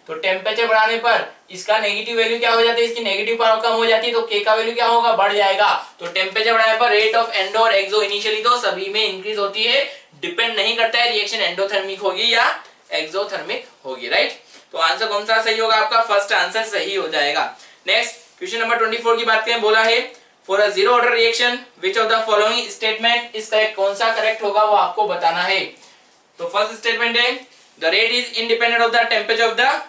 तो टेम्परेचर बढ़ाने पर इसका नेगेटिव वैल्यू क्या हो जाती है, इसकी नेगेटिव पावर कम हो जाती है, तो K का वैल्यू क्या होगा बढ़ जाएगा। तो टेम्परेचर बढ़ाने पर रेट ऑफ एंडो और एक्सो इनिशियली तो सभी में इंक्रीज होती है, डिपेंड नहीं करता है रिएक्शन एंडोथर्मिक होगी या एक्सोथर्मिक होगी, राइट। तो आंसर कौन सा सही होगा आपका, फर्स्ट आंसर सही हो जाएगा। नेक्स्ट क्वेश्चन नंबर 24 की बात करें, बोला है for a zero order reaction which of the following statement is correct, कौन सा करेक्ट होगा वो आपको बताना है। तो फर्स्ट स्टेटमेंट है the rate is independent of the temperature of the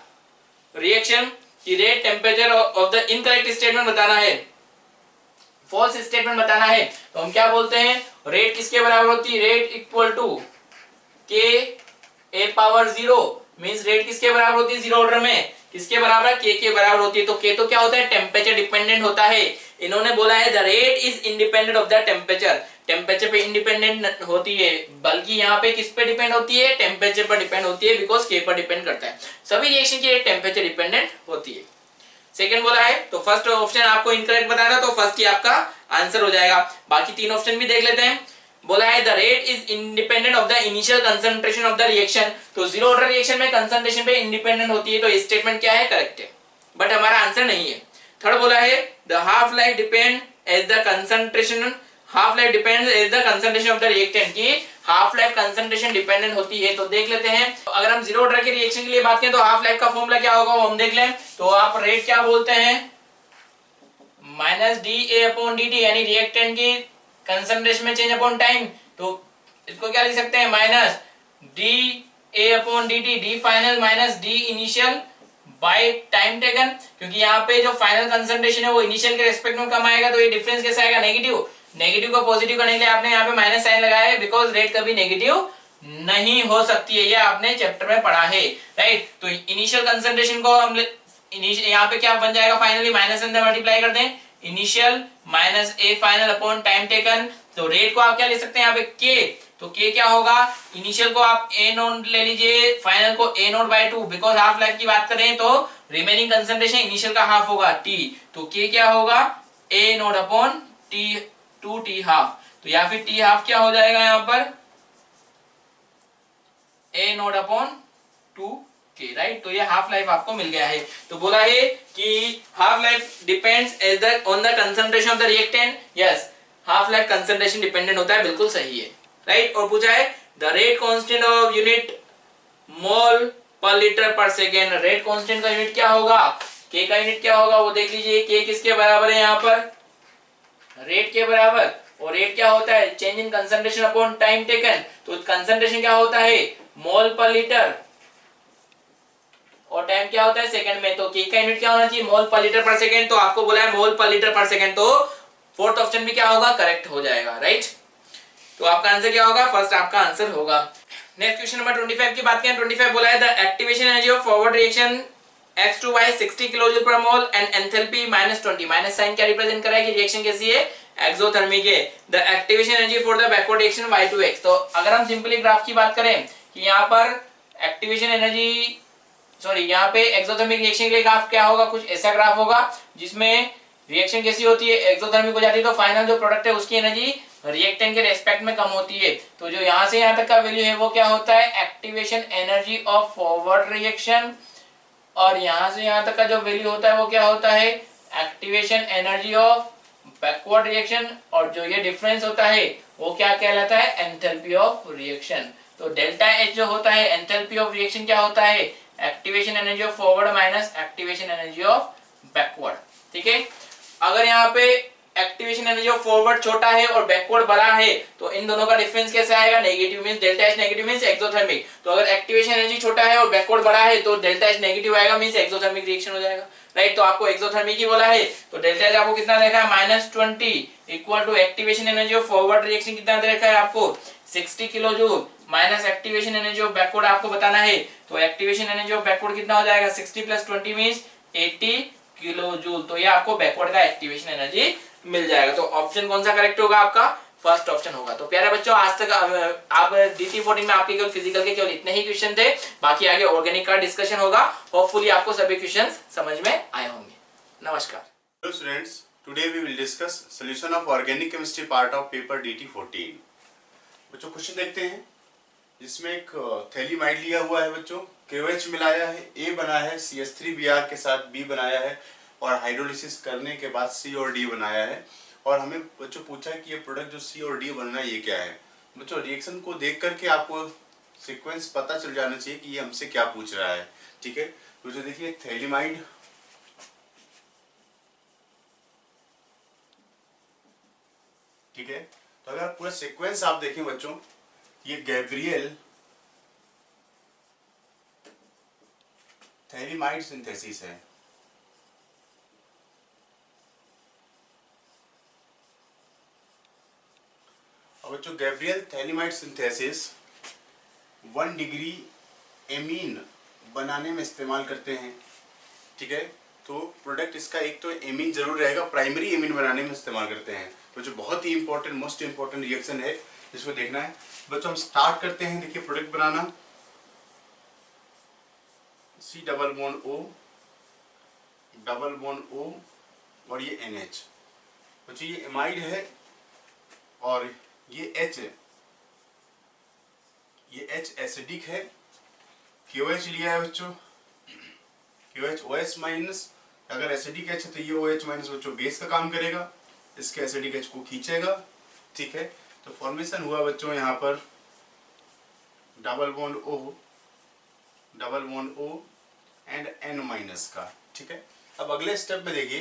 reaction, की rate temperature of the incorrect statement बताना है, फॉल्स स्टेटमेंट बताना है। तो हम क्या बोलते हैं, रेट किसके बराबर होती है, रेट इक्वल टू के ए पावर 0 मींस रेट किसके बराबर होती है जीरो ऑर्डर में, किसके बराबर है के बराबर होती है। तो के तो क्या होता है टेम्परेचर डिपेंडेंट होता है, इन्होंने बोला है the rate is independent of the temperature, temperature पे इंडिपेंडेंट होती है, बल्कि यहाँ पे किस पे डिपेंड होती है टेम्परेचर पर डिपेंड होती है, बिकॉज के पर डिपेंड करता है। सभी रिएक्शन की रेट टेम्परेचर डिपेंडेंट होती है। सेकंड बोला है, तो फर्स्ट ऑप्शन आपको इनकरेक्ट बताना, तो फर्स्ट ही आपका आंसर हो जाएगा। बाकी तीन ऑप्शन भी देख लेते हैं। बोला है the rate is independent of the initial concentration of the reaction, तो जीरो ऑर्डर रिएक्शन में कंसंट्रेशन पे इंडिपेंडेंट होती है, तो ये स्टेटमेंट क्या है करेक्ट है, बट हमारा आंसर नहीं है। थर्ड बोला है the half life depend as the concentration, half life depends as the concentration of the reactant, की हाफ लाइफ कंसंट्रेशन डिपेंडेंट होती है। तो देख लेते हैं, तो अगर हम जीरो ऑर्डर के रिएक्शन के लिए बात करें तो हाफ लाइफ का फॉर्मूला क्या होगा वो हम देख लें। तो आप रेट क्या बोलते हैं -dA/dt, यानी रिएक्टेंट की कंसंट्रेशन में चेंज अपॉन टाइम, तो इसको क्या लिख सकते हैं -dA/dt, D final minus D initial by time taken, क्योंकि यहाँ पे जो फाइनल कंसंट्रेशन है वो इनिशियल के रेस्पेक्ट में कम आएगा, तो ये डिफरेंस कैसे आएगा नेगेटिव, नेगेटिव को पॉजिटिव करने के लिए आपने यहाँ पे माइनस साइन लगाया है, बिकॉज रेट कभी नेगेटिव नहीं हो सकती है, ये आपने चैप्टर में पढ़ा है, राइट। तो इनिशियल कंसंट्रेशन को हम यहाँ पे क्या बन जाएगा फाइनली माइनस अंदर मल्टीप्लाई कर दें, initial minus A final upon time taken, तो रेट को आप क्या ले सकते हैं यहाँ पे के, तो के क्या होगा, इनिशियल को आप ए नोट ले लीजिए, फाइनल को a naught by 2, because half life की बात करें तो रिमेनिंग कंसंट्रेशन इनिशियल का हाफ होगा टी, तो के क्या होगा a naught upon T 2t half, तो या फिर टी हाफ क्या हो जाएगा यहाँ पर ए नोट अपॉन 2k, राइट। तो ये हाफ लाइफ आपको मिल गया है। तो बोला है कि half life depends as the on the concentration of the reactant, yes half life concentration dependent होता है, बिल्कुल सही है, राइट। और पूछा है the rate constant of unit mole per litre per second, rate constant का यूनिट क्या होगा के का यूनिट क्या होगा वो देख लीजिए, के किसके बराबर है यहाँ पर, रेट के बराबर, और रेट क्या होता है, change in concentration upon time taken, तो कंसंट्रेशन क्या होता है, मोल पर लीटर, और टाइम क्या होता है सेकंड में, तो के का यूनिट क्या होना चाहिए, मोल पर लीटर पर सेकंड, तो आपको बोला है मोल पर लीटर पर सेकंड, तो फोर्थ ऑप्शन भी क्या होगा, करेक्ट हो जाएगा, राइट। तो आपका आंसर क्या होगा, फर्स्ट आपका आंसर होगा। नेक्स्ट क्वेश्चन नंबर 25 की बात करें, 25 बोला है the activation energy of forward reaction X2 by 60 kilojoule per mole and enthalpy -20, minus sign क्या रिप्रेजेंट कर रहा है कि रिएक्शन कैसी है, एक्सोथर्मिक है। The activation energy for the backward reaction Y2X, तो अगर हम सिंपली ग्राफ की बात करें कि यहाँ पर एक्टिवेशन एनर्जी यहाँ पे एक्सोथर्मिक रिएक्शन के लिए ग्राफ क्या होगा, कुछ ऐसा ग्राफ होगा जिसमें रिएक्शन कैसी होती है, एक्सोथर्मिक हो जाती है, तो फाइनल जो प्रोडक्ट है उसकी एनर्जी रिएक्टेंट के रेस्पेक्ट में कम होती है। तो जो यहाँ से यहाँ तक का वैल्यू है वो क्या होता है, activation energy of forward reaction, और यहाँ से यहाँ तक का जो वैल्यू होता है वो क्या होता है, activation energy of backward reaction, और जो ये डिफरेंस होता है वो क्या कहलाता है, एंथैल्पी ऑफ रिएक्शन। तो डेल्टा एच जो होता है एंथैल्पी ऑफ रिएक्शन क्या होता है, activation energy of forward minus activation energy of backward, ठीक है। अगर यहाँ पे एक्टिवेशन एनर्जी ऑफ फॉरवर्ड छोटा है और बैकवर्ड बड़ा है तो इन दोनों का डिफरेंस कैसे आएगा, negative, means delta H negative means exothermic. तो अगर एक्टिवेशन एनर्जी छोटा है और बैकवर्ड बड़ा है तो डेल्टा एच नेगेटिव आएगा, मींस एक्सोथर्मिक रिएक्शन हो जाएगा, राइट। तो आपको एक्सोथर्मिक ही बोला है, तो डेल्टा एच आपको कितना देखा है, -20 equal to activation energy of forward reaction कितना देखा है आपको, 60 kilo joule, minus activation energy of backward आपको बताना है, तो एक्टिवेशन एनर्जी ऑफ बैकवर्ड कितना हो जाएगा, 60 + 20 मींस 80 किलो जूल। तो ये आपको बैकवर्ड का एक्टिवेशन एनर्जी मिल जाएगा। तो ऑप्शन कौन सा करेक्ट होगा, आपका फर्स्ट ऑप्शन होगा। तो प्यारे बच्चों, आज तक आप DT14 में आपके केवल फिजिकल के केवल इतने ही क्वेश्चन थे, बाकी आगे ऑर्गेनिक का डिस्कशन होगा। होपफुली आपको सभी क्वेश्चंस समझ में आए होंगे। नमस्कार। Hello students, today we will discuss solution of organic chemistry part of paper DT14। बच्चों क्वेश्चन देखते हैं, जिसमें एक थैलीमाइड लिया हुआ है बच्चों, KOH मिलाया है, A बना है, CH3Br के साथ B बनाया है, और हाइड्रोलिसिस करने के बाद C और D बनाया है। और हमें बच्चों पूछा है कि ये प्रोडक्ट जो C और D बनना है ये क्या है। बच्चों रिएक्शन को देख करके आपको सीक्वेंस पता चल जाना चाहिए कि ये हमसे क्या पूछ रहा है, ठीक है। तो जो देखिए थैलीमाइड, ठीक है। तो अगर पूरा सीक्वेंस आप देखें बच्चों, ये गैब्रियल थैलीमाइड सिंथेसिस है, और बच्चों Gabriel phthalimide synthesis 1 degree amine बनाने में इस्तेमाल करते हैं, ठीक है। तो प्रोडक्ट इसका एक तो एमीन जरूर रहेगा, प्राइमरी एमीन बनाने में इस्तेमाल करते हैं। बच्चों बहुत ही इंपॉर्टेंट, मोस्ट इंपॉर्टेंट रिएक्शन है जिसको देखना है। बच्चों हम स्टार्ट करते हैं, देखिए प्रोडक्ट बनाना, C डबल बॉन्ड O और ये NH। बच्चों ये एमाइड है और ये H है, ये H एसिडिक है। KOH लिया है बच्चों, KOH OH माइनस, अगर एसिडिक H है तो ये OH माइनस बच्चों बेस का काम करेगा, इसके एसिडिक H को खींचेगा, ठीक है। तो फॉर्मेशन हुआ बच्चों यहाँ पर double bond O and N minus का, ठीक है। अब अगले स्टेप में देखिए,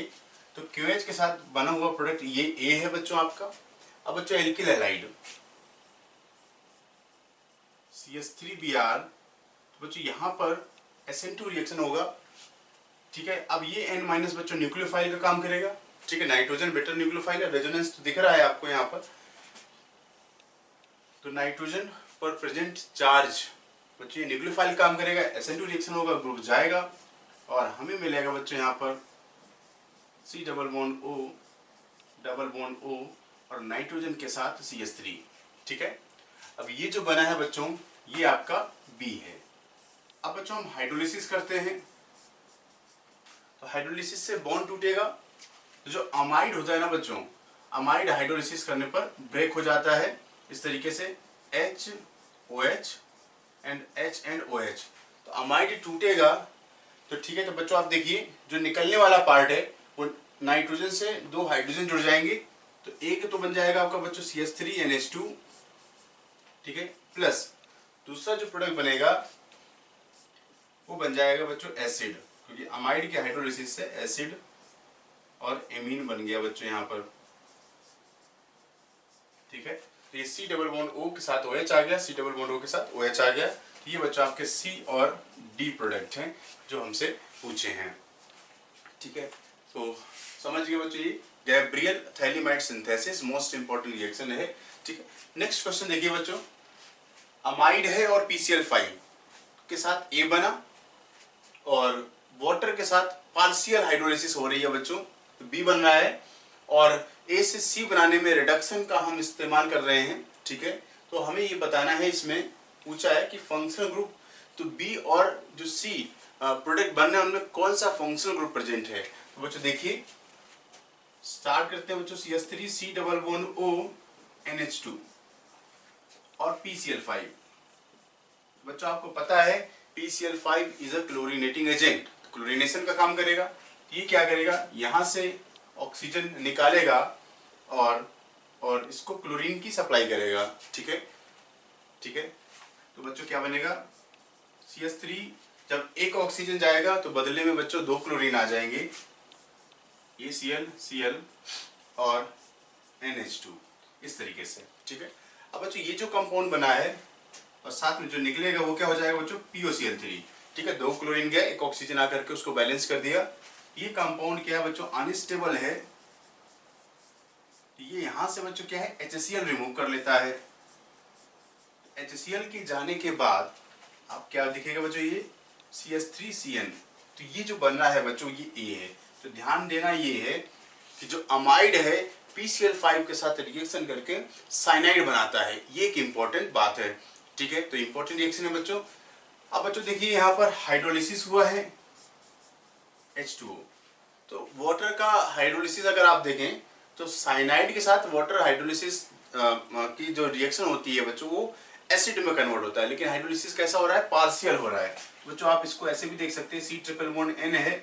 तो QH के साथ बना हुआ प्रोडक्ट ये A है बच्चों आपका। अब बच्चों एल्किल हैलाइड CH3Br, तो बच्चों यहाँ पर SN2 रिएक्शन होगा, ठीक है। अब ये N माइनस बच्चों न्यूक्लियोफाइल का काम करेगा, ठीक है। नाइट्रोजन बेटर न्यूक्लियोफाइल है, रेजोनेंस तो दिख रहा है आपको यहाँ पर। तो नाइट्रोजन पर प्रेजेंट चार्ज बच्चों ये न्यूक्लियोफाइल काम करेगा, SN2 रिएक्शन होगा, ग्रुप जाएगा और हमें मिलेगा बच्चों यहाँ पर C डबल बॉन्ड O और नाइट्रोजन के साथ CH3, ठीक है। अब ये जो बना है बच्चों ये आपका B है। अब बच्चों हम हाइड्रोलिसिस करते हैं, तो हाइड्रोलिसिस से बॉन्ड टूटेगा, तो जो अमाइड होता है ना बच्चों, अमाइड हाइड्रोलिसिस करने पर ब्रेक हो जाता है इस तरीके से, HOH and H and OH। तो अमाइड टूटेगा तो ठीक है। तो बच्चों आप देखिए जो निकलने वाला पार्ट है वो नाइट्रोजन से 2 हाइड्रोजन जुड़ जाएंगे, तो एक तो बन जाएगा आपका बच्चों CH3NH2, ठीक है, प्लस दूसरा जो प्रोडक्ट बनेगा वो बन जाएगा बच्चों एसिड, क्योंकि अमाइड के हाइड्रोलिसिस से एसिड और एमीन बन गया बच्चों यहाँ पर, ठीक है। तो ये C डबल बॉन्ड O के साथ OH आ गया, C डबल बॉन्ड O के साथ OH आ गया। ये बच्चों आपके C और D प्रोडक्ट हैं जो हमसे पूछे हैं, ठीक है। तो समझ गए बच्चों, ये Gabriel phthalimide synthesis most important reaction है, ठीक है। नेक्स्ट क्वेश्चन देखिए बच्चों, अमाइड है और PCl5 के साथ A बना और वाटर के साथ पार्शियल हाइड्रोलिसिस हो रही है बच्चों, तो B बन रहा है, और A से C बनाने में रिडक्शन का हम इस्तेमाल कर रहे हैं, ठीक है। तो हमें ये बताना है, इसमें पूछा है कि फंक्शनल ग्रुप, तो B और जो C प्रोडक्ट बनने हैं उनमें कौन सा फंक्शनल ग्रुप प्रेजेंट है। तो बच्चों देखिए, स्टार्ट करते हैं बच्चों, CH3 C double bond O NH2 और PCl5। बच्चों आपको पता है PCl5 is a chlorinating agent, chlorination का काम करेगा। ये क्या करेगा, यहाँ से ऑक्सीजन निकालेगा और इसको क्लोरीन की सप्लाई करेगा, ठीक है, ठीक है। तो बच्चों क्या बनेगा, CH3 जब एक ऑक्सीजन जाएगा तो बदले में बच्चों 2 क्लोरीन आ जाएंगे, ये Cl और NH2 इस तरीके से, ठीक है। अब बच्चों ये जो कंपाउंड बना है और साथ में जो निकलेगा वो क्या हो जाएगा बच्चों, POCl3, ठीक है। 2 क्लोरीन गया, एक ऑक्सीजन आकर के उसको बैलेंस कर दिया। ये कंपाउंड क्या है बच्चों, अनस्टेबल है, ये यहां से बच्चों क्या है, HCl रिमूव कर लेता है। HCl के जाने के बाद अब क्या दिखेगा बच्चों, ये CH3CN, तो ये जो बन रहा है बच्चों ये A है। तो ध्यान देना ये है कि जो अमाइड है PCl5 के साथ रिएक्शन करके साइनाइड बनाता है, ये एक इंपॉर्टेंट बात है, ठीक है। तो इंपॉर्टेंट रिएक्शन है बच्चों। अब बच्चों देखिए यहाँ पर हाइड्रोलिसिस हुआ है H2O, तो वाटर का हाइड्रोलिसिस अगर आप देखें तो साइनाइड के साथ वाटर हाइड्रोलिसिस की जो रिएक्शन होती है बच्चों वो एसिड में कन्वर्ट होता है, लेकिन हाइड्रोलिसिस कैसा हो रहा है, पार्शियल हो रहा है बच्चों। आप इसको ऐसे भी देख सकते हैं, C ट्रिपल बॉन्ड N है,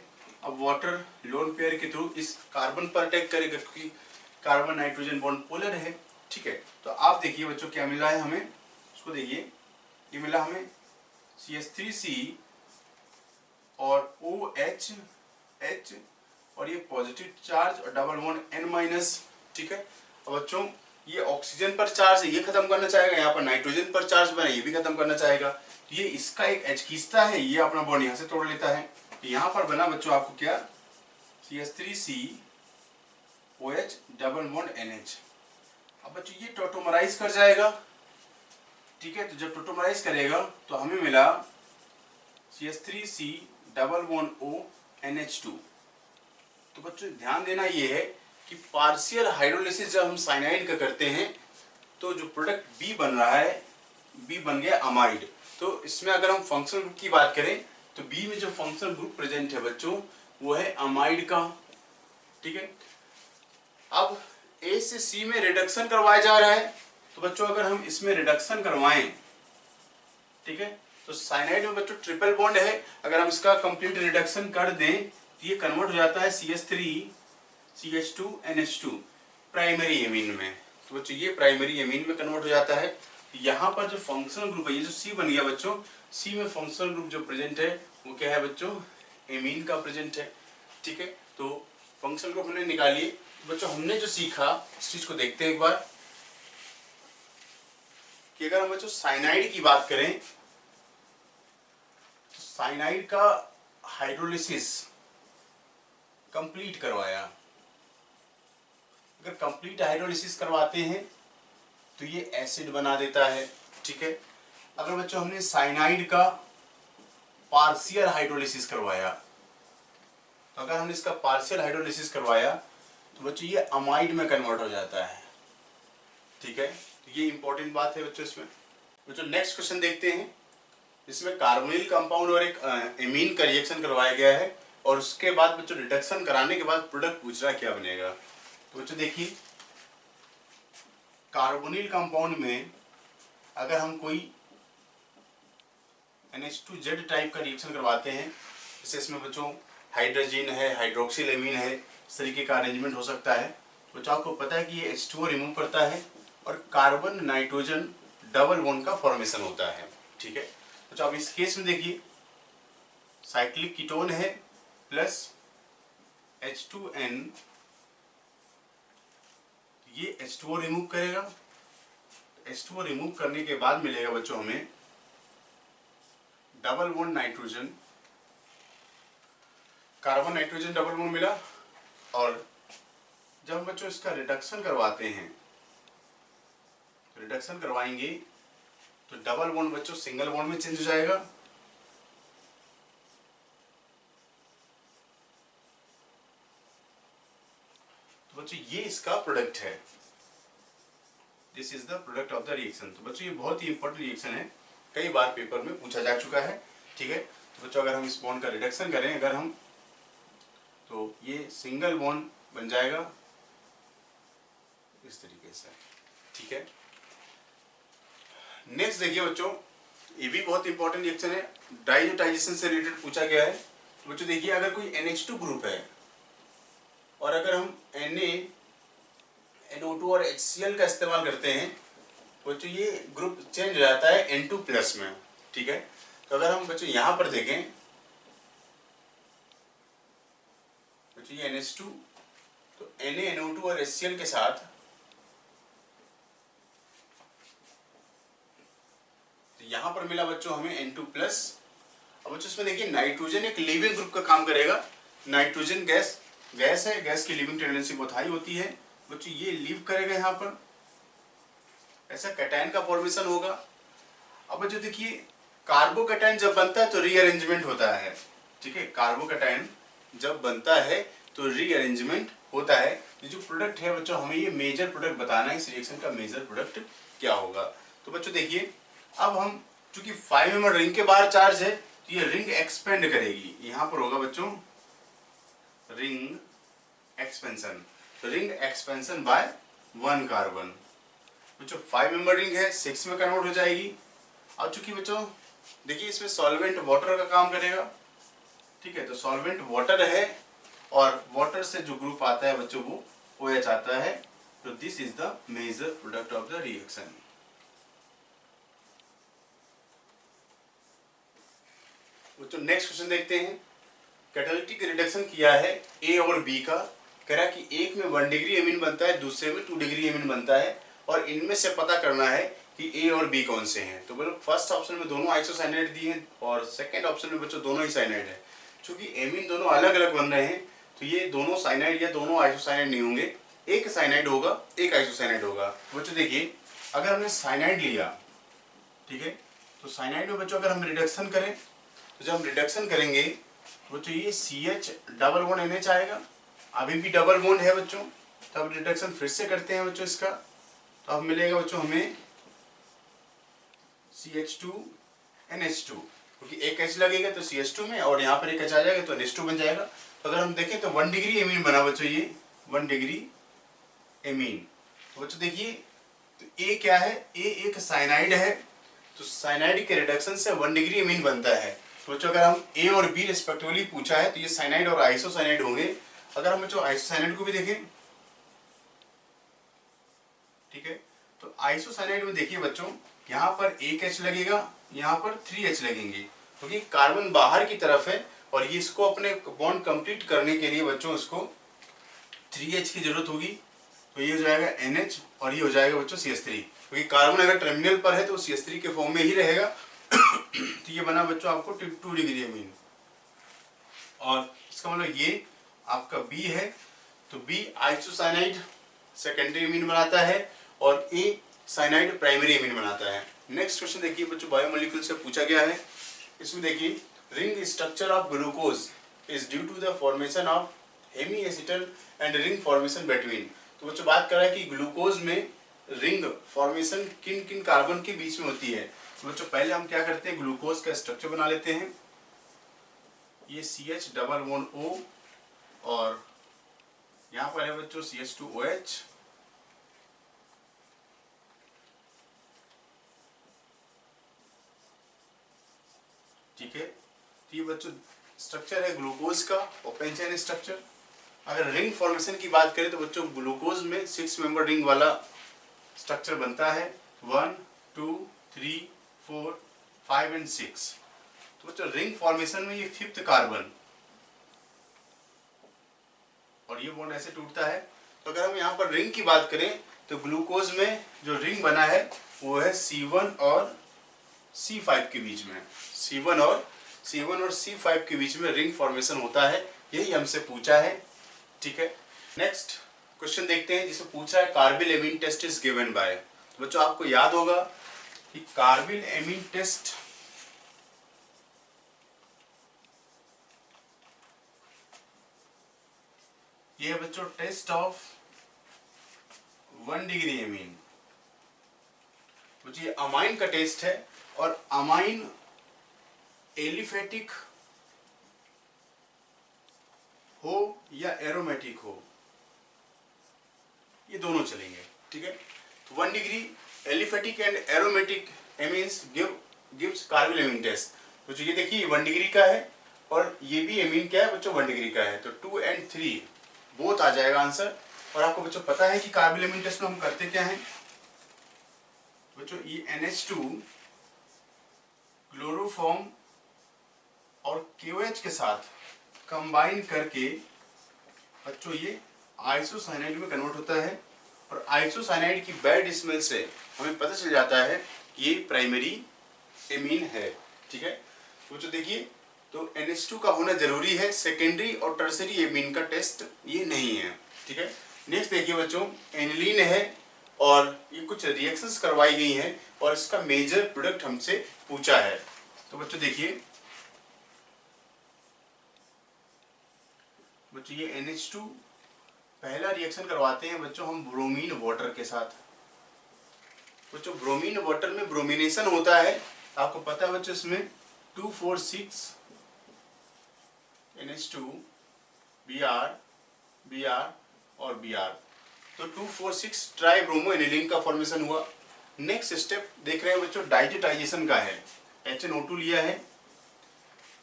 अब वाटर लोन पेयर के थ्रू इस कार्बन पर अटैक करेगा क्योंकि कार्बन नाइट्रोजन बॉन्ड पोलर है, ठीक है। तो आप देखिए बच्चों क्या मिला है हमें, उसको देखिए, ये मिला हमें CH3C और OH और ये पॉजिटिव चार्ज और डबल बॉन्ड N-, ठीक है। अब बच्चों ये ऑक्सीजन पर चार्ज है, ये खत्म करना चाहेगा, यहाँ पर नाइट्रोजन पर चार्ज बना, ये भी खत्म करना चाहेगा। तो ये इसका एक H खींचता है, ये अपना बॉन्ड यहाँ से तोड़ लेता है। तो यहाँ पर बना बच्चों आपको क्या, CH3C OH double bond NH। अब बच्चों ये टोटोमराइज कर जाएगा, ठीक है। तो जब टोटोमराइज करेगा तो हमें मिला CH3C double bond O NH2। तो बच्चों ध्यान देना ये है कि पार्शियल हाइड्रोलिसिस जब हम साइनाइड का करते हैं तो जो प्रोडक्ट B बन रहा है, B बन गया अमाइड। तो इसमें अगर हम फंक्शनल ग्रुप की बात करें तो B में जो फंक्शनल ग्रुप प्रेजेंट है बच्चों वो है अमाइड का, ठीक है। अब A से C में रिडक्शन करवाया जा रहा है, तो बच्चों अगर हम इसमें रिडक्शन करवाएं, ठीक है, तो साइनाइड में बच्चों ट्रिपल बॉन्ड है, अगर हम इसका कंप्लीट रिडक्शन कर दें तो ये कन्वर्ट हो जाता है CH3 CH2 NH2 primary amine में। तो बच्चों ये प्राइमरी एमीन में कन्वर्ट हो जाता है। यहाँ पर जो फंक्शनल ग्रुप है, ये जो C बन गया बच्चों, C में फंक्शनल ग्रुप जो प्रेजेंट है वो क्या है बच्चों, एमीन का प्रेजेंट है, ठीक है। तो फंक्शनल ग्रुप हमने निकालिए। बच्चों हमने जो सीखा उस चीज को देखते हैं एक बार, कि अगर हम बच्चों साइनाइड की बात करें तो साइनाइड का हाइड्रोलिसिस कंप्लीट करवाया, अगर कंप्लीट हाइड्रोलिसिस करवाते हैं तो ये एसिड बना देता है, ठीक है। अगर बच्चों हमने साइनाइड का पार्शियल हाइड्रोलिसिस करवाया, तो अगर हमने इसका पार्शियल हाइड्रोलिसिस करवाया तो बच्चों ये अमाइड में कन्वर्ट हो जाता है, ठीक है। तो ये इंपॉर्टेंट बात है बच्चों इसमें। बच्चों नेक्स्ट क्वेश्चन देखते हैं, इसमें कार्बोनिल कंपाउंड और एक एमीन का रिएक्शन करवाया गया है और उसके बाद बच्चों रिडक्शन कराने के बाद प्रोडक्ट पूछ रहा है क्या बनेगा। तो बच्चों देखिए, कार्बोनिल कंपाउंड में अगर हम कोई NH2Z टाइप का रिएक्शन करवाते हैं, जैसे इसमें बच्चों हाइड्रोजन है, हाइड्रोक्सिल एमीन है, इस तरीके का अरेंजमेंट हो सकता है। बच्चों आपको पता है कि ये H2O रिमूव करता है और कार्बन नाइट्रोजन डबल बॉन्ड का फॉर्मेशन होता है, ठीक है। बच्चों आप इस केस में देखिए, साइक्लिक कीटोन है प्लस H2N, ये H2O रिमूव करेगा। H2O रिमूव करने के बाद मिलेगा बच्चों हमें double bond nitrogen, carbon nitrogen double bond मिला। और जब बच्चों इसका रिडक्शन करवाते हैं, रिडक्शन करवाएंगे तो डबल बॉन्ड बच्चों सिंगल बॉन्ड में चेंज हो जाएगा। तो बच्चों ये इसका प्रोडक्ट है, this is the product of the reaction. तो बच्चों ये बहुत ही इंपॉर्टेंट रिएक्शन है, कई बार पेपर में पूछा जा चुका है, ठीक है। तो बच्चों अगर हम इस बॉन्ड का रिडक्शन करें अगर हम, तो ये सिंगल बॉन्ड बन जाएगा इस तरीके से, ठीक है। नेक्स्ट देखिए बच्चों, ये भी बहुत इंपॉर्टेंट रिएक्शन है, डाइजोटाइजेशन से रिलेटेड पूछा गया है। तो बच्चों देखिए, अगर कोई NH2 ग्रुप है और अगर हम Na, NO2 और HCl का इस्तेमाल करते हैं, बच्चों ये ग्रुप चेंज हो जाता है N2 प्लस में, ठीक है। तो अगर हम बच्चों यहां पर देखें, बच्चों ये NH2, तो Na, NO2 और HCl के साथ यहां पर मिला बच्चों हमें N2 प्लस। अब बच्चों इसमें देखिए नाइट्रोजन एक लिविंग ग्रुप का काम करेगा। नाइट्रोजन गैस है, गैस की लिविंग टेंडेंसी बहुत हाई होती है। बच्चों ये लीव करेगा यहाँ पर, ऐसा कैटायन का फॉर्मेशन होगा। अब बच्चों देखिए, कार्बोकैटायन जब बनता है तो रीअरेंजमेंट होता है, ठीक है। कार्बोकैटायन जब बनता है तो रीअरेंजमेंट होता है। ये जो प्रोडक्ट है बच्चों, हमें ये मेजर प्रोडक्ट बताना है, इस रिएक्शन का मेजर प्रोडक्ट क्या होगा। तो बच्चों देखिए, अब हम चूंकि 5 mm रिंग के बाहर चार्ज है तो ये रिंग एक्सपेंड करेगी, यहां पर होगा बच्चों रिंग एक्सपेंशन। तो रिंग एक्सपेंशन बाय 1 कार्बन। बच्चों 5 mm रिंग है, 6 में कन्वर्ट हो जाएगी। अब चूंकि बच्चों देखिए इसमें सॉल्वेंट वाटर का काम करेगा, ठीक है। तो सॉल्वेंट वाटर है और वाटर से जो ग्रुप आता है बच्चों वो OH आता है। तो this is the major product of the reaction. बच्चों नेक्स्ट क्वेश्चन देखते हैं। कैटालिटिक रिडक्शन किया है A और B का, कह रहा है कि एक में 1 डिग्री एमीन बनता है, दूसरे में 2 डिग्री एमीन बनता है, और इनमें से पता करना है कि A और B कौन से हैं। तो बोलो फर्स्ट ऑप्शन में दोनों आइसोसाइनाइड दिए हैं और सेकंड ऑप्शन में बच्चों दोनों ही साइनाइड है। चूंकि एमीन दोनों अलग अलग बन रहे हैं तो ये दोनों साइनाइड या दोनों आइसोसाइनाइड नहीं होंगे, एक साइनाइड होगा एक आइसोसाइनाइड होगा। बच्चों देखिए, अगर हमने साइनाइड लिया, ठीक है, तो साइनाइड में बच्चों अगर हम रिडक्शन करें तो जब हम रिडक्शन करेंगे बच्चों ये CH डबल बॉन्ड NH आएगा, अभी भी डबल बॉन्ड है बच्चों। तब रिडक्शन फिर से करते हैं बच्चों इसका, तो अब मिलेगा बच्चों हमें CH2 NH2, क्योंकि एक H लगेगा तो CH2 में और यहाँ पर एक H आ जाएगा तो NH2 बन जाएगा। तो अगर हम देखें तो 1 डिग्री एमीन बना बच्चों, ये 1 डिग्री एमीन। तो बच्चों देखिए, तो A क्या है, A एक साइनाइड है, तो साइनाइड के रिडक्शन से 1 डिग्री एमीन बनता है। तो बच्चों अगर हम A और B रिस्पेक्टिवली पूछा है तो ये साइनाइड और आइसोसाइनाइड होंगे। अगर हम बच्चों आइसोसाइनाइड को भी देखें, ठीक है, तो आइसोसाइनाइड में देखिए बच्चों, यहाँ पर एक H लगेगा, यहाँ पर 3H लगेंगे, क्योंकि कार्बन बाहर की तरफ है और ये इसको अपने बॉन्ड कंप्लीट करने के लिए बच्चों इसको 3H की जरूरत होगी। तो ये हो जाएगा NH और ये हो जाएगा बच्चों CH3, क्योंकि कार्बन अगर टर्मिनल पर है तो CH3 के फॉर्म में ही रहेगा। तो ये बना बच्चों आपको 2 डिग्री एमीन, और इसका मतलब ये आपका B है, तो B आइसोसाइनाइड सेकेंडरी एमीन बनाता है और A साइनाइड प्राइमरी एमीन बनाता है। नेक्स्ट क्वेश्चन देखिए बच्चों, बायोमोलिक्यूल से पूछा गया है। इसमें देखिए, ring structure of glucose is due to the formation of hemiacetal and ring formation between. तो बच्चों बात कर रहा है कि ग्लूकोज में रिंग फॉर्मेशन किन किन कार्बन के बीच में होती है। तो बच्चों पहले हम क्या करते हैं, ग्लूकोज का स्ट्रक्चर बना लेते हैं। ये CH डबल बॉन्ड O और यहाँ पर है बच्चों CH2OH, ठीक है। तो ये बच्चों स्ट्रक्चर है ग्लूकोज का, ओपन चेन स्ट्रक्चर। अगर रिंग फॉर्मेशन की बात करें तो बच्चों ग्लूकोज में 6 मेंबर रिंग वाला स्ट्रक्चर बनता है, 1 2 3 4 5 एंड 6। तो बच्चों रिंग फॉर्मेशन में ये 5th कार्बन, और ये बॉन्ड ऐसे टूटता है। तो अगर हम यहाँ पर रिंग की बात करें तो ग्लूकोज में जो रिंग बना है वो है C1 और C5 के बीच में। C1 और C5 के बीच में रिंग फॉर्मेशन होता है, यही हमसे पूछा है। ठीक है, नेक्स्ट क्वेश्चन देखते हैं जिसमें पूछा है carbylamine test is given by. बच्चों आपको याद होगा कि कार्बिल एमीन टेस्ट ये है बच्चों टेस्ट ऑफ 1 डिग्री एमीन। ये अमाइन का टेस्ट है और अमाइन एलिफेटिक हो या एरोमेटिक हो, ये दोनों चलेंगे। ठीक है, तो 1 degree aliphatic and aromatic amines gives carbylamine test. तो ये देखिए 1 डिग्री का है और ये भी एमीन क्या है बच्चों 1 डिग्री का है, तो 2 and 3 बोथ आ जाएगा आंसर। और आपको बच्चों पता है कि कार्बिल एमीन टेस्ट में हम करते क्या हैं बच्चों, ये NH2 क्लोरोफॉर्म और KOH के साथ कंबाइन करके बच्चों ये आइसोसाइनाइड में कन्वर्ट होता है और आइसोसाइनाइड की बैड स्मेल से हमें पता चल जाता है कि ये प्राइमरी एमीन है। ठीक है, तो बच्चों देखिए तो NH2 का होना जरूरी है, सेकेंडरी और टर्सरी एमीन का टेस्ट ये नहीं है। ठीक है, नेक्स्ट देखिए बच्चों एनिलीन है और ये कुछ रिएक्शंस करवाई गई हैं और इसका मेजर प्रोडक्ट हमसे पूछा है। तो बच्चों देखिए बच्चों ये NH2 पहला रिएक्शन करवाते हैं बच्चों हम ब्रोमीन वाटर के साथ। बच्चों ब्रोमीन वाटर में ब्रोमिनेशन होता है, आपको पता है बच्चों इसमें 2,4,6 NH2 Br और Br, तो 2,4,6 ट्राइब्रोमो एनिलीन का फॉर्मेशन हुआ। नेक्स्ट स्टेप देख रहे हैं बच्चों डाइजेटाइजेशन का है, HNO2 लिया है,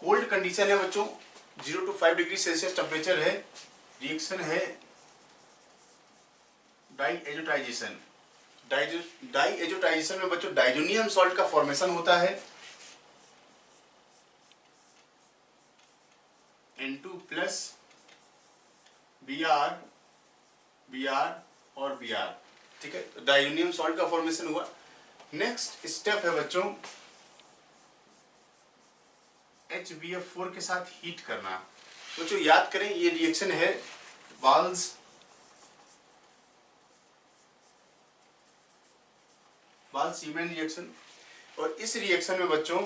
कोल्ड कंडीशन है बच्चों 0 to 5 डिग्री सेल्सियस टेम्परेचर है, रिएक्शन है डाइएजोटाइजेशन। डाइएजोटाइजेशन में बच्चों डाइजोनियम सॉल्ट का फॉर्मेशन होता है, N2 प्लस Br और Br। ठीक है, तो डाइजोनियम सॉल्ट का फॉर्मेशन हुआ। नेक्स्ट स्टेप है बच्चों HBF4 के साथ हीट करना। बच्चों याद करें ये रिएक्शन है वाल्स सीमेन रिएक्शन और इस रिएक्शन में बच्चों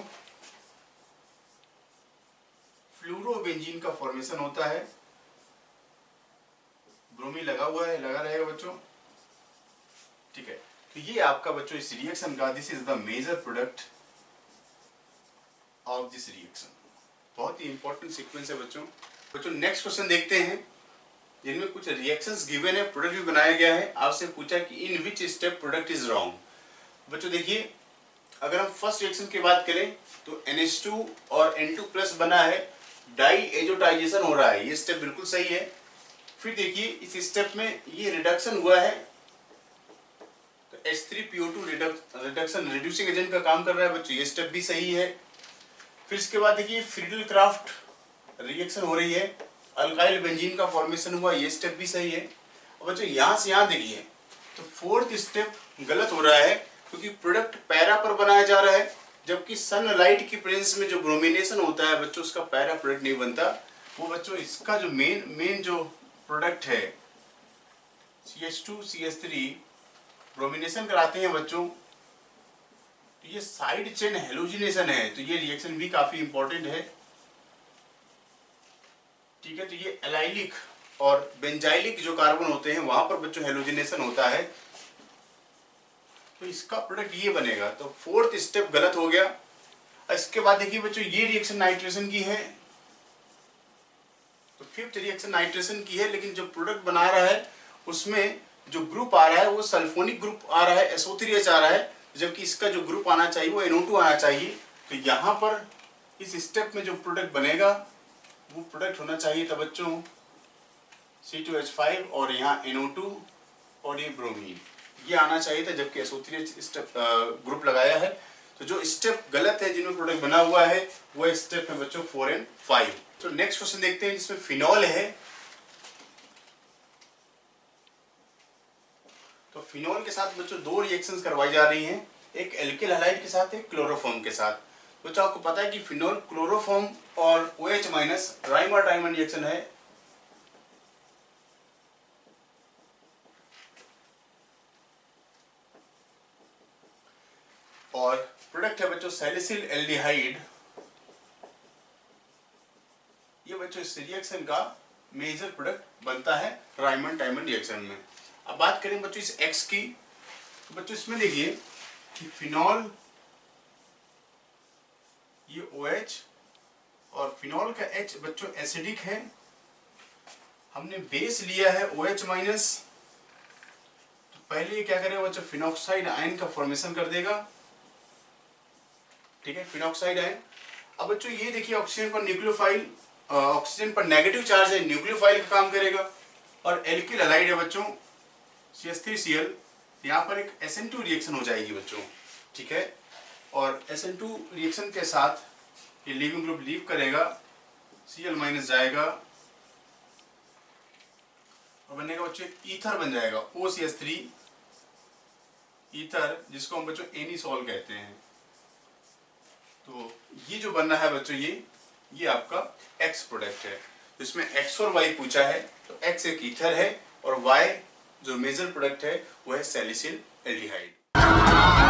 फ्लूरोबेंजीन का फॉर्मेशन होता है, ब्रोमीन लगा हुआ है, लगा रहेगा बच्चों। ठीक है, तो ये आपका बच्चों इस रिएक्शन का this is the major product of this reaction. बहुत ही इंपॉर्टेंट सीक्वेंस है बच्चों नेक्स्ट क्वेश्चन देखते हैं जिनमें कुछ रिएक्शंस गिवन है, प्रोडक्ट भी बनाया गया है। आपसे पूछा कि in which step product is wrong. बच्चों देखिए अगर हम फर्स्ट रिएक्शन की बात करें तो NH2 और N2 प्लस बना है, डाइएजोटाइजेशन हो रहा है, ये स्टेप बिल्कुल सही है। फिर देखिए इस स्टेप में ये रिडक्शन हुआ है तो H3PO2 रिडक्शन रिड्यूसिंग एजेंट का काम कर रहा है बच्चों, ये स्टेप भी सही है। फिर इसके बाद देखिए फ्रीडल क्राफ्ट रिएक्शन हो रही है, अल्काइल बेंजीन का फॉर्मेशन हुआ, ये स्टेप भी सही है। और बच्चों यहाँ से यहाँ देखिए तो फोर्थ स्टेप गलत हो रहा है क्योंकि प्रोडक्ट पैरा पर बनाया जा रहा है, जबकि सनलाइट की प्रेजेंस में जो ब्रोमिनेशन होता है बच्चों उसका पैरा प्रोडक्ट नहीं बनता। वो बच्चों इसका जो मेन जो प्रोडक्ट है CH2CH3 ब्रोमिनेशन कराते हैं बच्चों, तो ये साइड चेन हेलोजिनेशन है, तो ये रिएक्शन भी काफी इंपॉर्टेंट है। ठीक है, तो ये एलाइलिक और बेंजाइलिक जो कार्बन होते हैं वहां पर बच्चों हेलोजिनेशन होता है, तो इसका प्रोडक्ट ये बनेगा। तो फोर्थ स्टेप गलत हो गया। इसके बाद देखिए बच्चों ये रिएक्शन नाइट्रेशन की है, तो फिफ्थ रिएक्शन नाइट्रेशन की है, लेकिन जो प्रोडक्ट बना रहा है उसमें जो ग्रुप आ रहा है वो सल्फोनिक ग्रुप आ रहा है, SO3H आ रहा है, जबकि इसका जो ग्रुप आना चाहिए वो NO2 आना चाहिए। तो यहाँ पर इस स्टेप में जो प्रोडक्ट बनेगा वो प्रोडक्ट होना चाहिए था बच्चों C2H5 और यहाँ NO2 और ये ब्रोमीन, ये आना चाहिए था, जबकि SO3H स्टेप ग्रुप लगाया है। तो जो स्टेप गलत है जिनमें प्रोडक्ट बना हुआ है वो स्टेप है बच्चों 4 and 5। तो नेक्स्ट क्वेश्चन देखते हैं जिसमें फिनॉल है फिनॉल के साथ बच्चों दो रिएक्शंस करवाई जा रही हैं, एक एल्किल हैलाइड के साथ, एक क्लोरोफॉर्म के साथ। बच्चों आपको पता है कि फिनॉल क्लोरोफॉर्म और OH minus Rymer diamond reaction है। और प्रोडक्ट है बच्चों सैलिसिल एल्डिहाइड। ये बच्चों इस रिएक्शन का मेजर प्रोडक्ट बनता है राइमंड डायमंड रिएक्शन में। अब बात करें बच्चों इस X की, तो बच्चों इसमें देखिए कि फिनॉल ये OH और फिनॉल का H बच्चों एसिडिक है। हमने बेस लिया है OH माइनस, तो पहले ये क्या करेगा बच्चों फिनॉक्साइड आयन का फॉर्मेशन कर देगा, ठीक है, फिनॉक्साइड आयन। अब बच्चों ये देखिए ऑक्सीजन पर न्यूक्लियोफाइल, ऑक्सीजन पर नेगेटिव चार्ज है, न्यूक्लियोफाइल का काम करेगा। और एल्किल हैलाइड है बच्चों CH3Cl, यहाँ पर एक SN2 रिएक्शन हो जाएगी बच्चों, ठीक है। और SN2 रिएक्शन के साथ ये लीविंग ग्रुप लीव करेगा, Cl माइनस जाएगा और बनेगा बच्चों ईथर बन जाएगा OCH3 ईथर, जिसको हम बच्चों एनिसॉल कहते हैं। तो ये जो बनना है बच्चों ये आपका X प्रोडक्ट है। इसमें X और Y पूछा है, तो X एक ईथर है और Y जो मेजर प्रोडक्ट है वो है सैलिसिल एल्डिहाइड।